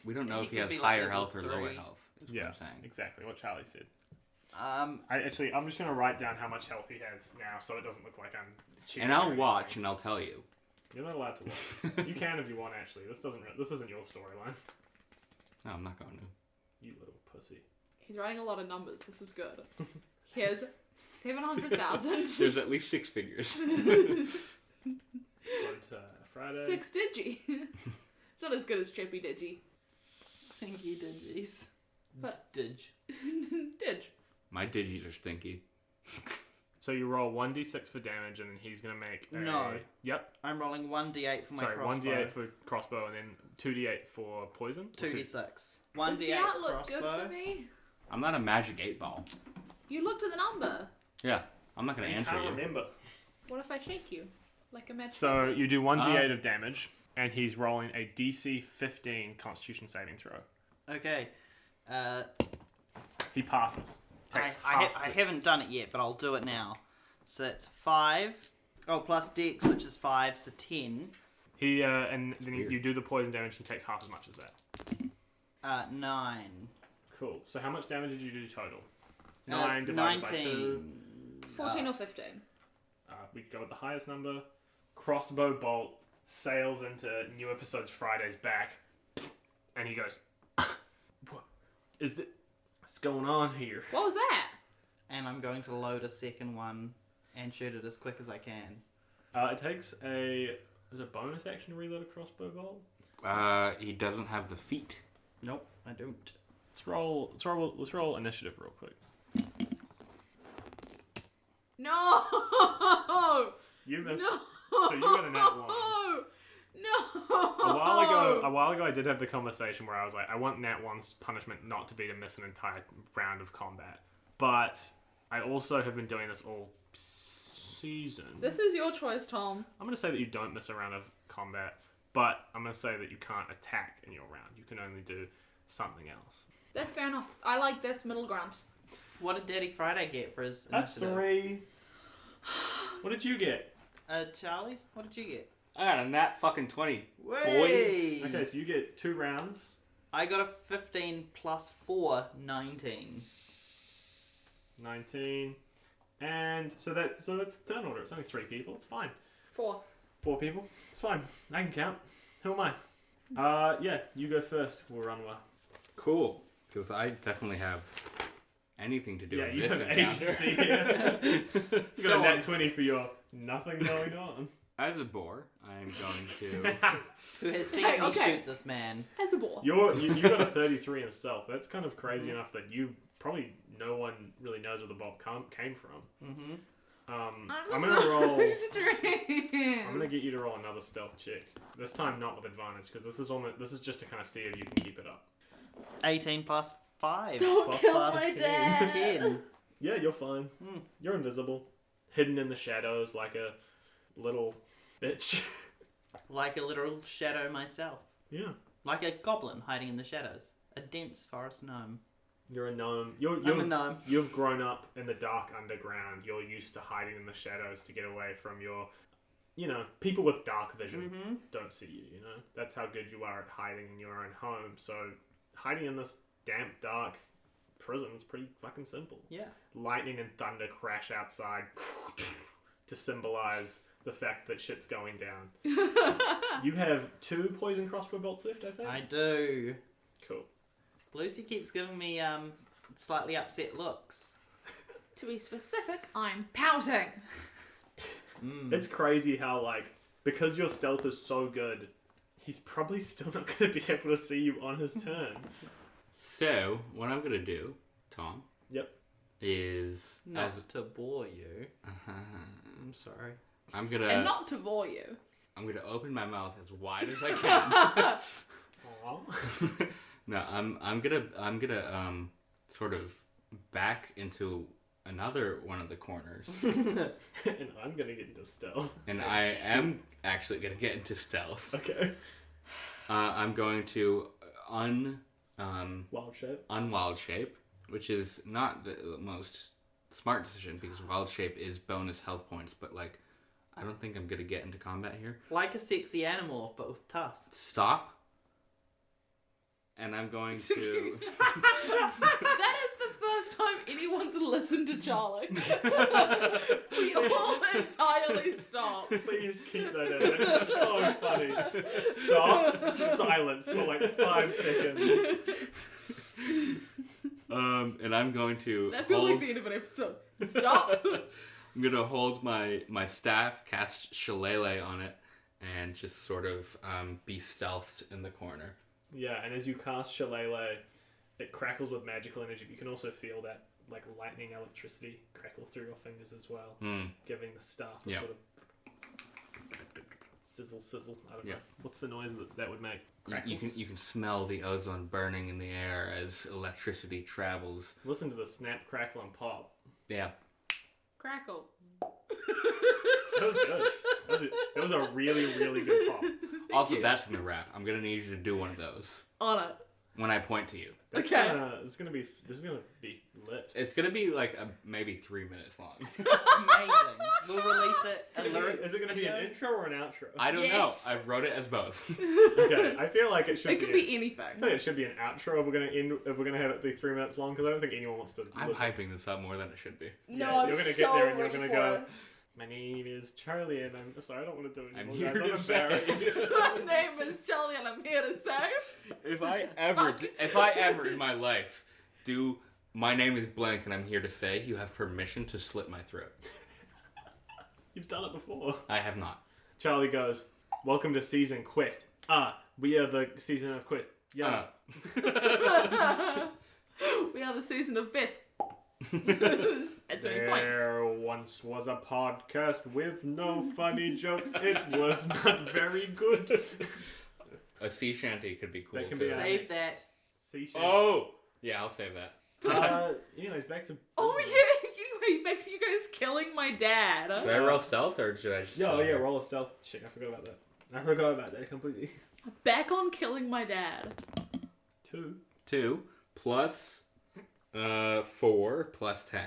S3: We don't know
S2: He
S3: if he
S2: could
S3: has
S2: be, like,
S3: higher
S2: level
S3: health or lower
S2: 3.
S3: health. is what I'm saying.
S4: exactly what Charlie said.
S2: Um,
S4: I'm just going to write down how much health he has now, so it doesn't look like I'm cheating.
S3: And I'll watch and I'll tell you.
S4: You're not allowed to watch. You can if you want. Actually, this isn't your storyline.
S3: No, I'm not going to.
S4: You little pussy.
S1: He's writing a lot of numbers. This is good. He has 700,000.
S3: There's at least 6 figures.
S4: But, Friday.
S1: 6 digi. It's not as good as Chippy Digi.
S2: Stinky digis.
S1: But-
S2: Dig.
S1: Dig.
S3: My digis are stinky.
S4: So you roll 1d6 for damage, and then he's gonna make a...
S2: No.
S4: Yep.
S2: I'm rolling 1d8 for my
S4: Sorry,
S2: crossbow.
S4: 1d8 for crossbow, and then 2d8 for poison. Or
S2: 2d6.
S1: Does
S2: 1d8
S1: the outlook good
S2: crossbow.
S1: for me?
S3: I'm not a magic 8 ball.
S1: You looked at the number.
S3: Yeah, I'm not going to
S4: You
S3: answer
S4: can't
S3: you.
S4: remember.
S1: What if I shake you? Like a magic
S4: So
S1: finger?
S4: you do 1d8 of damage, and he's rolling a DC 15 Constitution saving throw.
S2: Okay.
S4: He passes.
S2: I
S4: Takes
S2: haven't done it yet, but I'll do it now. So that's 5. Oh, plus dex, which is 5, so 10.
S4: He and then
S3: Weird.
S4: you do the poison damage. He takes half as much as that.
S2: 9.
S4: Cool. So how much damage did you do total? 9
S2: 9
S4: divided
S2: 19.
S4: by 2.
S1: 14 or 15.
S4: We go with the highest number. Crossbow bolt sails into new episode's Friday's back, and he goes, "What is it? What's going on here?"
S1: What was that?
S2: And I'm going to load a second one and shoot it as quick as I can.
S4: It takes a bonus action to reload a crossbow bolt.
S3: He doesn't have the feet.
S2: Nope, I don't.
S4: Let's roll initiative real quick.
S1: No!
S4: You missed.
S1: No!
S4: So you got a nat 1.
S1: No!
S4: A while ago, I did have the conversation where I was like, I want Nat 1's punishment not to be to miss an entire round of combat. But I also have been doing this all season.
S1: This is your choice, Tom.
S4: I'm going to say that you don't miss a round of combat, but I'm going to say that you can't attack in your round. You can only do something else.
S1: That's fair enough. I like this middle ground.
S2: What did Daddy Friday get for his
S4: A
S2: initiative?
S4: 3. What did you get?
S2: Charlie, what did you get?
S3: I got a nat fucking 20.
S2: Way!
S4: Okay, so you get 2 rounds.
S2: I got a 15 plus 4, 19.
S4: 19. And so that's the turn order. It's only 3 people. It's fine.
S1: 4.
S4: 4 people. It's fine. I can count. Who am I? Yeah, you go first, Wurunwa.
S3: Cool. Because I definitely have anything to do
S4: Yeah,
S3: with
S4: you
S3: this
S4: have
S3: encounter.
S4: agency here. You got a nat 20 for your nothing going on.
S3: As a boar, I am going to...
S2: Who has seen
S1: Hey,
S2: me
S1: okay.
S2: shoot this man?
S1: As a ball.
S4: You got a 33 in stealth. That's kind of crazy enough that you probably no one really knows where the bolt came from.
S2: Mm-hmm.
S4: I'm gonna roll.
S1: Strange.
S4: I'm gonna get you to roll another stealth check. This time not with advantage because this is just to kind of see if you can keep it up.
S2: 18 plus 5.
S1: Don't
S2: plus
S1: kill
S2: plus
S1: my
S2: 10.
S1: dad.
S4: Yeah, you're fine. You're invisible, hidden in the shadows like a little bitch.
S2: Like a literal shadow myself.
S4: Yeah,
S2: Like a goblin hiding in the shadows. A dense forest gnome.
S4: you're a gnome.
S2: I'm a gnome.
S4: You've grown up in the dark underground. You're used to hiding in the shadows to get away from your, people with dark vision
S2: Mm-hmm.
S4: don't see you, That's how good you are at hiding in your own home. So hiding in this damp, dark prison is pretty fucking simple.
S2: Yeah.
S4: Lightning and thunder crash outside to symbolize the fact that shit's going down. You have 2 poison crossbow bolts left, I think?
S2: I do.
S4: Cool.
S2: Lucy keeps giving me slightly upset looks.
S1: To be specific, I'm pouting.
S4: It's crazy how, because your stealth is so good, he's probably still not going to be able to see you on his turn.
S3: So, what I'm going to do, Tom,
S4: Yep.
S3: is...
S2: Not to bore you. I'm sorry.
S3: I'm going
S1: And
S3: to...
S1: not to bore you.
S3: I'm going to open my mouth as wide as I can.
S4: Aww.
S3: No, I'm gonna sort of back into another one of the corners,
S4: And I'm going to get into stealth.
S3: and I am actually gonna get into stealth.
S4: Okay.
S3: I'm going to
S4: Wild shape.
S3: unwild shape, which is not the most smart decision because wild shape is bonus health points, but I don't think I'm gonna get into combat here.
S2: Like a sexy animal, but with tusks.
S3: Stop. and I'm going to.
S1: That is the first time anyone's listened to Charlie. We all entirely stop.
S4: Please keep that in. It's so funny. Stop. Silence for like 5 seconds.
S3: And I'm going to.
S1: That feels like the end of an episode. Stop.
S3: I'm going to hold my staff, cast Shillelagh on it, and just sort of be stealthed in the corner.
S4: Yeah, and as you cast Shillelagh, it crackles with magical energy. But you can also feel that like lightning electricity crackle through your fingers as well, giving the staff a sort of sizzle. I don't know. What's the noise that would make?
S3: You can smell the ozone burning in the air as electricity travels.
S4: Listen to the snap, crackle, and pop.
S3: Yeah.
S1: Crackle.
S4: That was good. That was a really, really good pop.
S3: Also, that's in the rap. I'm gonna need you to do one of those
S1: On it.
S3: when I point to you.
S4: That's
S1: Okay.
S4: This is gonna be lit.
S3: It's gonna be like maybe 3 minutes long.
S2: Amazing. We'll release it.
S4: Is it gonna be an intro or an outro?
S3: I don't
S1: Yes.
S3: know. I wrote it as both.
S4: Okay, I feel like it should.
S1: It could be anything.
S4: I feel like it should be an outro if we're gonna have it be 3 minutes long because I don't think anyone wants to.
S3: I'm
S4: listen.
S3: hyping this up more than it should be.
S1: No,
S4: Yeah,
S1: I'm
S4: you're gonna
S1: so
S4: get there and you're
S1: ready
S4: gonna
S1: for
S4: go.
S1: it.
S4: My name is Charlie, and I'm sorry. I don't want to do it
S3: I'm
S4: anymore.
S3: here
S4: guys.
S3: to
S4: I'm
S3: say.
S4: embarrassed.
S1: My name is Charlie and I'm here to say.
S3: If I ever in my life do my name is blank and I'm here to say, you have permission to slit my throat.
S4: You've done it before.
S3: I have not.
S4: Charlie goes, "Welcome to season quest. We are the season of quest. Yeah.
S1: We are the season of best. At 20 points.
S4: There once was a podcast with no funny jokes. It was not very good.
S3: A sea shanty could be cool
S4: That can
S3: too.
S4: be a-
S2: Save that.
S3: Oh! Yeah, I'll save that.
S4: Anyways, back to.
S1: Oh yeah, anyway, back to you guys killing my dad.
S3: Should I roll stealth or should I just...
S4: Roll a stealth check. I forgot about that completely.
S1: Back on killing my dad.
S4: 2.
S3: 2 plus 4 plus 10.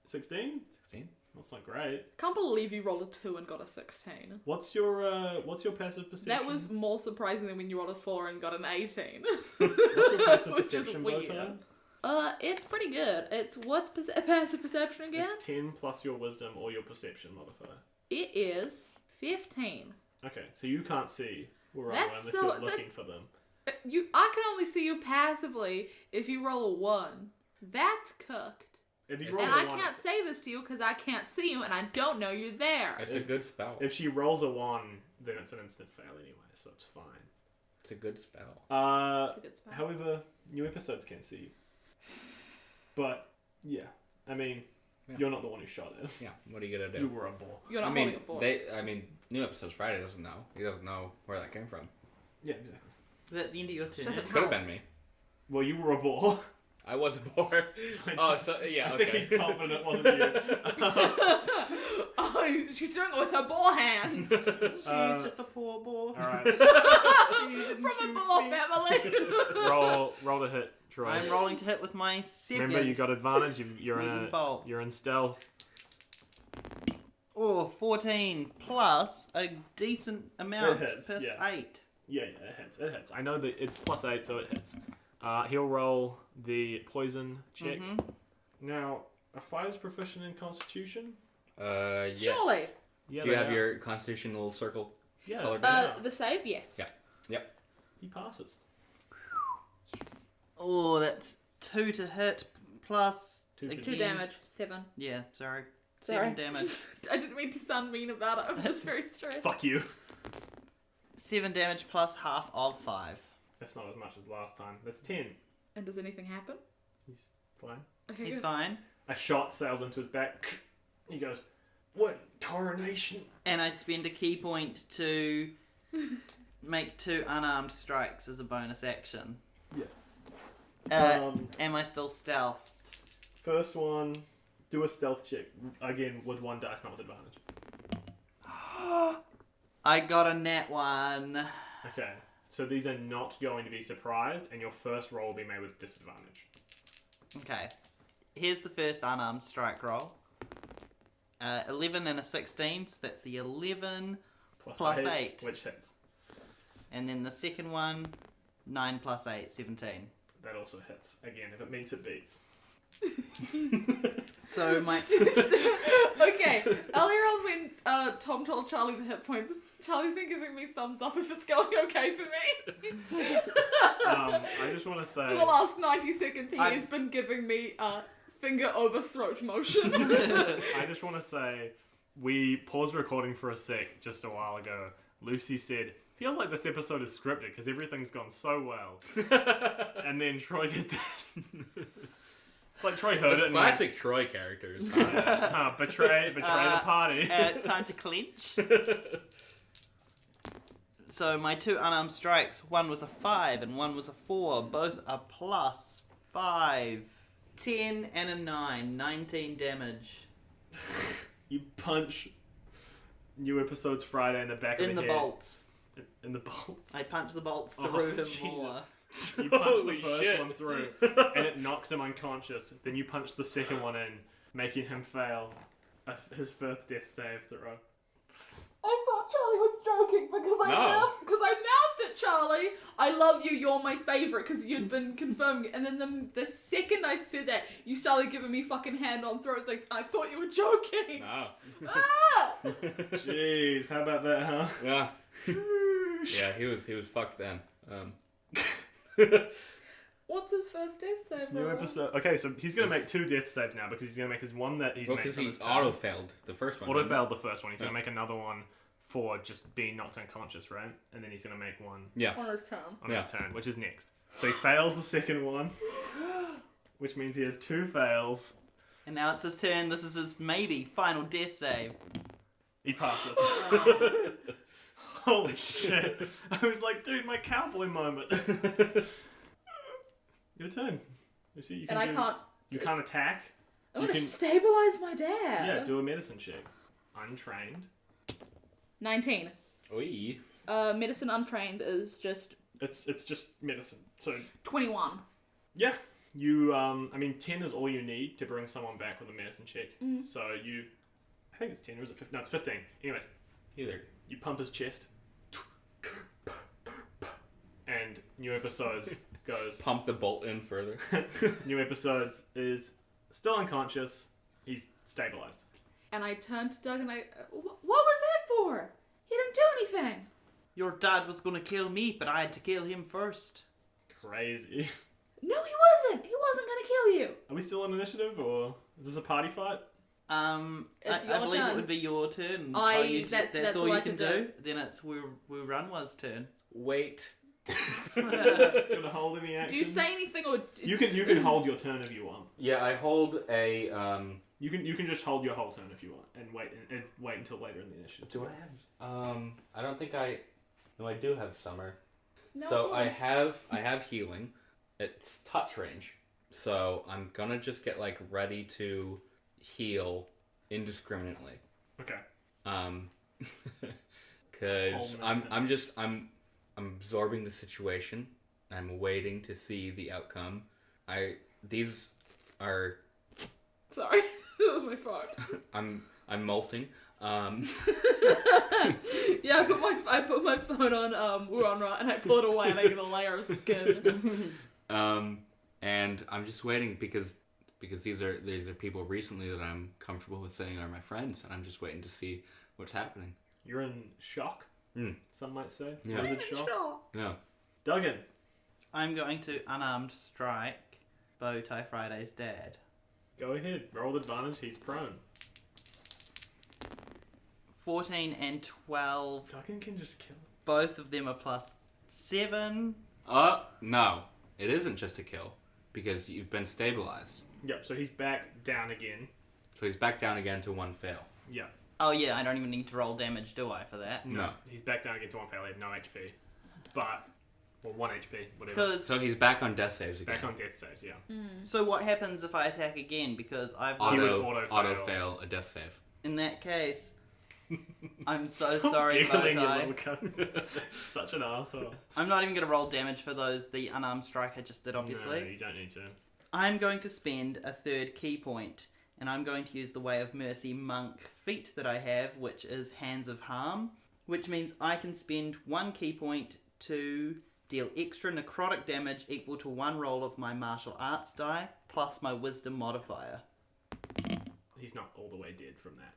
S4: 16?
S3: 16.
S4: That's not great.
S1: Can't believe you rolled a 2 and got a 16.
S4: What's your passive perception?
S1: That was more surprising than when you rolled a 4 and got an 18.
S4: What's your passive
S1: Which is
S4: perception,
S1: weird.
S4: Bowtie?
S1: It's pretty good. It's what's passive perception again?
S4: It's 10 plus your wisdom or your perception modifier.
S1: It is 15.
S4: Okay, so you can't see Wurunwa
S1: That's
S4: unless
S1: so-
S4: you're looking for them.
S1: I can only see you passively if you roll a 1. That's cooked.
S4: If you
S3: And
S4: roll
S1: And
S4: a
S1: I
S4: 1,
S1: can't say this to you because I can't see you and I don't know you're there.
S3: It's a good spell.
S4: if she rolls a 1, then it's an instant fail anyway, so it's fine.
S3: It's a good spell.
S1: It's a good spell.
S4: However, new episodes can see you. But, yeah. I mean,
S3: Yeah.
S4: you're not the one who shot it.
S3: Yeah, what are you gonna do?
S4: You were a ball.
S1: You're not holding a board.
S3: New episodes Friday doesn't know. He doesn't know where that came from.
S4: Yeah, exactly.
S2: Is that the end of your turn?
S1: Doesn't
S3: Could have been me.
S4: Well, you were a ball.
S3: I was bored. Oh, so yeah,
S4: I
S3: okay.
S4: think he's confident it wasn't you.
S1: Oh, she's doing it with her ball hands.
S2: She's just a poor boy.
S4: Alright.
S1: From a ball family.
S4: Roll to hit, Troy.
S2: I'm rolling to hit with my second.
S4: Remember, you got advantage.
S2: Poison bolt.
S4: You're in stealth.
S2: Oh, 14 plus a decent amount.
S4: It hits,
S2: plus
S4: yeah.
S2: 8.
S4: Yeah, it hits. It hits. I know that it's plus 8, so it hits. He'll roll the poison check.
S2: Mm-hmm.
S4: Now, are fighters proficient in Constitution?
S3: Yes.
S1: Surely.
S4: Yeah.
S3: Do you
S4: they
S3: have
S4: are.
S3: your constitutional circle?
S4: Yeah.
S3: colored
S4: they
S3: in?
S4: are.
S1: The save, yes.
S3: Yeah. Yep.
S4: He passes.
S2: Oh, that's 2 to hit plus.
S4: 2 for
S1: 2 damage. 7.
S2: Yeah, sorry.
S1: Sorry.
S2: 7 damage.
S1: I didn't mean to sound mean about it. I'm just very stressed.
S4: Fuck you.
S2: 7 damage plus half of 5.
S4: That's not as much as last time. That's 10.
S1: And does anything happen?
S4: He's fine.
S1: Okay,
S2: He's
S1: good.
S2: fine.
S4: A shot sails into his back. He goes, "What coronation?"
S2: And I spend a key point to make 2 unarmed strikes as a bonus action.
S4: Yeah.
S2: Am I still stealthed?
S4: First one, do a stealth check. Again, with 1 dice, not with advantage.
S2: I got a nat 1.
S4: Okay. So these are not going to be surprised, and your first roll will be made with disadvantage.
S2: Okay. Here's the first unarmed strike roll. 11 and a 16, so that's the 11. Plus 8.
S4: Which hits.
S2: And then the second one 9 plus 8, 17.
S4: That also hits. Again, if it meets, it beats.
S2: So my...
S1: Okay, earlier on when Tom told Charlie the hit points, Charlie's been giving me thumbs up if it's going okay for me.
S4: I just want to say...
S1: For the last 90 seconds, he
S2: I'm-
S1: has been giving me finger over throat motion.
S4: I just want to say, we paused recording for a sec just a while ago. Lucy said, feels like this episode is scripted because everything's gone so well. And then Troy did this. Like Troy heard
S3: Those
S4: it and
S3: classic Troy characters.
S4: went, betray the party.
S2: Time to clinch. So my 2 unarmed strikes, one was a 5 and one was a 4. Both are plus 5. 10 and a 9. 19 damage.
S4: You punch New Episodes Friday in the back of
S2: In
S4: the
S2: the
S4: head.
S2: bolts.
S4: In the bolts.
S2: I punch the bolts
S4: Oh,
S2: through him
S4: Jesus.
S2: more.
S4: You punch
S3: Holy
S4: the first
S3: shit.
S4: one through, and it knocks him unconscious. Then you punch the second one in, making him fail his first death save throw.
S1: I thought Charlie was joking because I
S3: No.
S1: mouthed at Charlie, I love you, you're my favourite, because you'd been confirming it. And then the second I said that, you started giving me fucking hand on throat things. I thought you were joking.
S3: Oh.
S1: Ah!
S4: Jeez, how about that, huh?
S3: Yeah. Yeah, he was fucked then.
S1: What's his first death save?
S4: It's new
S1: roll?
S4: episode. Okay, so he's gonna make 2 death saves now because he's gonna make his one that he's
S3: Well,
S4: made
S3: because
S4: on
S3: he
S4: his turn.
S3: auto-failed the first one.
S4: Auto
S3: didn't he?
S4: failed the first one. He's gonna
S3: Yeah.
S4: make another one for just being knocked unconscious, right? And then he's gonna make one
S3: Yeah.
S1: On his turn.
S4: on
S3: Yeah.
S4: his turn, which is next. So he fails the second one, which means he has 2 fails.
S2: And now it's his turn. This is his maybe final death save.
S4: He passes. Holy shit! I was like, dude, my cowboy moment. Your turn. You see, you can
S1: And I can't.
S4: You can't attack.
S1: I'm
S4: You
S1: gonna
S4: can-
S1: stabilize my dad.
S4: Yeah, do a medicine check. Untrained.
S1: 19.
S3: Oi.
S1: Medicine untrained is just
S4: It's just medicine. So
S1: 21.
S4: yeah, you. I mean, 10 is all you need to bring someone back with a medicine check.
S1: Mm.
S4: So you. I think it's 10 or is it 15? No, it's 15. Anyways,
S3: Either.
S4: you pump his chest. And New Episodes goes.
S3: Pump the bolt in further.
S4: New Episodes is still unconscious. He's stabilized.
S1: And I turned to Doug and what was that for? He didn't do anything.
S2: Your dad was gonna kill me, but I had to kill him first.
S4: Crazy.
S1: No, he wasn't. He wasn't gonna kill you.
S4: Are we still on initiative or is this a party fight?
S2: I
S1: It's your
S2: believe
S1: turn.
S2: it would be your turn.
S1: That's
S2: all
S1: all
S2: you
S1: I
S2: can
S1: can
S2: do. Then it's Wurunwa's turn.
S3: Wait.
S4: Do you want to hold any actions?
S1: Do you say anything or?
S4: You can hold your turn if you want.
S3: Yeah, I hold a.
S4: You can just hold your whole turn if you want and wait until later in the initiative.
S3: Do I have? I don't think I. No, I do have summer.
S1: No,
S3: So
S1: it's all
S3: I
S1: right.
S3: have healing. It's touch range. So I'm gonna just get like ready to heal indiscriminately.
S4: Okay.
S3: Because
S4: Hold my
S3: I'm absorbing the situation. I'm waiting to see the outcome. These are
S1: Sorry, that was my phone.
S3: I'm molting.
S1: Yeah, I put my phone on Wurunwa and I pull it away and I get a layer of skin.
S3: And I'm just waiting because these are people recently that I'm comfortable with saying are my friends, and I'm just waiting to see what's happening.
S4: You're in shock. Some might say.
S3: Yeah.
S4: Was it shock?
S1: Sure.
S3: No.
S4: Duggen.
S2: I'm going to unarmed strike Bowtie Friday's dad.
S4: Go ahead. Roll with advantage. He's prone.
S2: 14 and 12.
S4: Duggen can just kill him.
S2: Both of them are plus 7.
S3: No. It isn't just a kill because you've been stabilized.
S4: Yep. So he's back down again.
S3: So he's back down again to 1 fail.
S4: Yeah.
S2: Oh yeah, I don't even need to roll damage, do I, for that?
S3: No.
S4: He's back down again to 1 fail. He had no HP. But 1 HP. Whatever.
S2: Because
S3: So he's back on death saves again.
S4: Back on death saves. Yeah.
S2: so what happens if I attack again? Because I've
S4: He would
S3: auto
S4: auto-fail.
S3: fail a death save.
S2: in that case, I'm so
S4: Stop
S2: sorry,
S4: giggling, you
S2: Bowtie.
S4: little cunt. Such an asshole.
S2: I'm not even going to roll damage for the unarmed strike I just did, obviously.
S4: No, you don't need to.
S2: I'm going to spend a third key point, and I'm going to use the Way of Mercy monk feat that I have, which is Hands of Harm, which means I can spend 1 key point to deal extra necrotic damage equal to 1 roll of my martial arts die, plus my wisdom modifier.
S4: He's not all the way dead from that.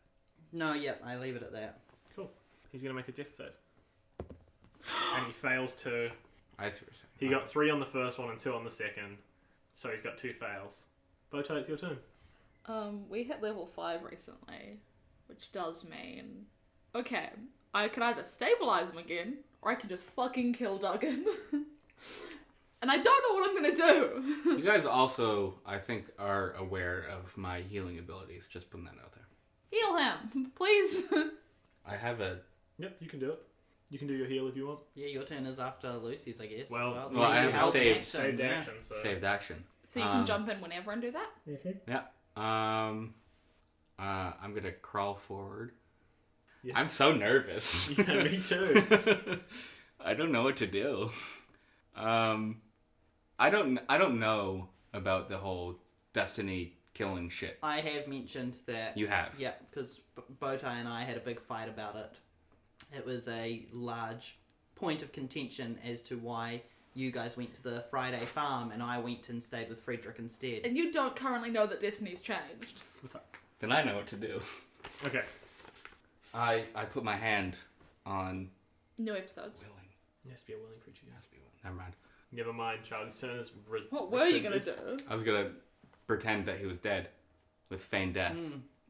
S2: No, yep, I leave it at that.
S4: Cool. He's going to make a death save. And he fails 2.
S3: I see what you're saying.
S4: He got 3 on the first one and 2 on the second. So he's got 2 fails. Bowtie, it's your turn.
S1: We hit level 5 recently, which does mean... Okay, I can either stabilize him again, or I can just fucking kill Duggen. And I don't know what I'm gonna do.
S3: You guys also, I think, are aware of my healing abilities. Just putting that out there.
S1: Heal him, please.
S3: I have a...
S4: Yep, you can do it. You can do your heal if you want.
S2: Yeah, your turn is after Lucy's, I guess.
S4: Well,
S3: I have a saved
S4: Saved action, so...
S3: saved action.
S1: So you can jump in whenever and do that?
S3: Yeah. I'm gonna crawl forward.
S4: Yes.
S3: I'm so nervous.
S4: Yeah, me too.
S3: I don't know what to do. I don't know about the whole Destiny killing shit.
S2: I have mentioned that...
S3: You have.
S2: Yeah, because Bowtie and I had a big fight about it. It was a large point of contention as to why you guys went to the Friday farm and I went and stayed with Frederick instead.
S1: And you don't currently know that Destiny's changed.
S4: What's up?
S3: Then I know what to do.
S4: Okay.
S3: I put my hand on
S1: New episodes.
S3: willing.
S4: It has to be a willing creature.
S3: It has to be willing. Never mind.
S4: Never mind, Charlie's turn is
S1: What were you gonna do?
S3: I was gonna pretend that he was dead with feigned death,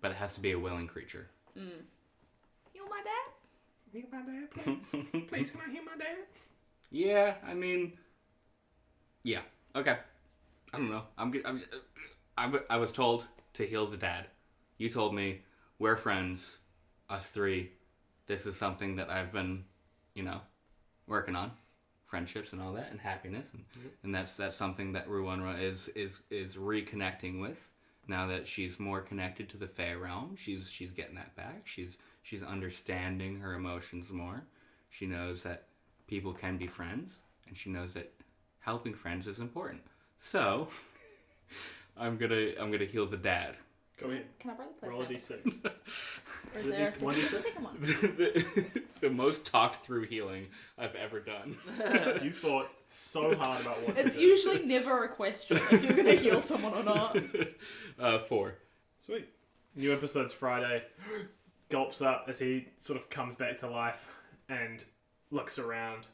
S3: but it has to be a willing creature.
S1: Heal my dad?
S4: Heal my dad, please. Please, can I heal my dad?
S3: Yeah, I mean, yeah, okay. I don't know. I was told to heal the dad. You told me we're friends, us 3. This is something that I've been, working on, friendships and all that, and happiness, and that's something that Wurunwa is reconnecting with. Now that she's more connected to the Fae realm, she's getting that back. She's understanding her emotions more. She knows that people can be friends, and she knows that helping friends is important. So, I'm gonna heal the dad.
S4: Go ahead.
S1: Can I borrow the place?
S4: Roll a d6.
S1: Or is there a
S4: One
S1: second,
S4: D6?
S1: second one?
S3: The most talked through healing I've ever done.
S4: You thought so hard about what to
S1: It's
S4: do.
S1: usually never a question if you're gonna heal someone or not.
S3: 4.
S4: Sweet. New episode's Friday. Gulps up as he sort of comes back to life and looks around,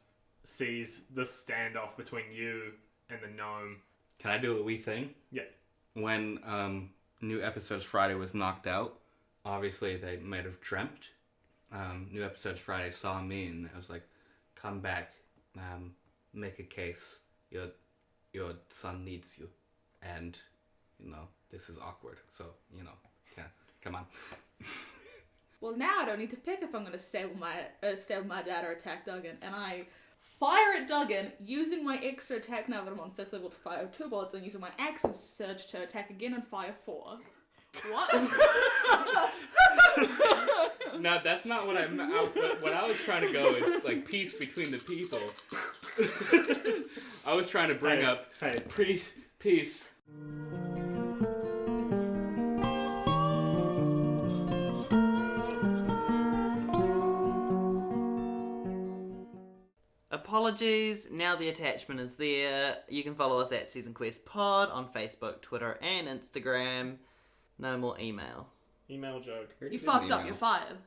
S4: sees the standoff between you and the gnome.
S3: Can I do a wee thing?
S4: Yeah.
S3: When New Episodes Friday was knocked out, obviously they might have dreamt. New Episodes Friday saw me and I was like, come back, make a case. Your son needs you. And, this is awkward. So, come on.
S1: Well, now I don't need to pick if I'm going to stay with my dad or attack Duggen, and I fire at Duggen using my extra attack now that I'm on 5th level to fire 2 bullets, and using my action surge to attack again and fire 4. What?
S3: No, that's not what what I was trying to go is like peace between the people. I was trying to bring up peace.
S2: Apologies, now the attachment is there. You can follow us at Season Quest Pod on Facebook, Twitter, and Instagram. No more email.
S4: Email joke.
S1: You fucked up, you're fired.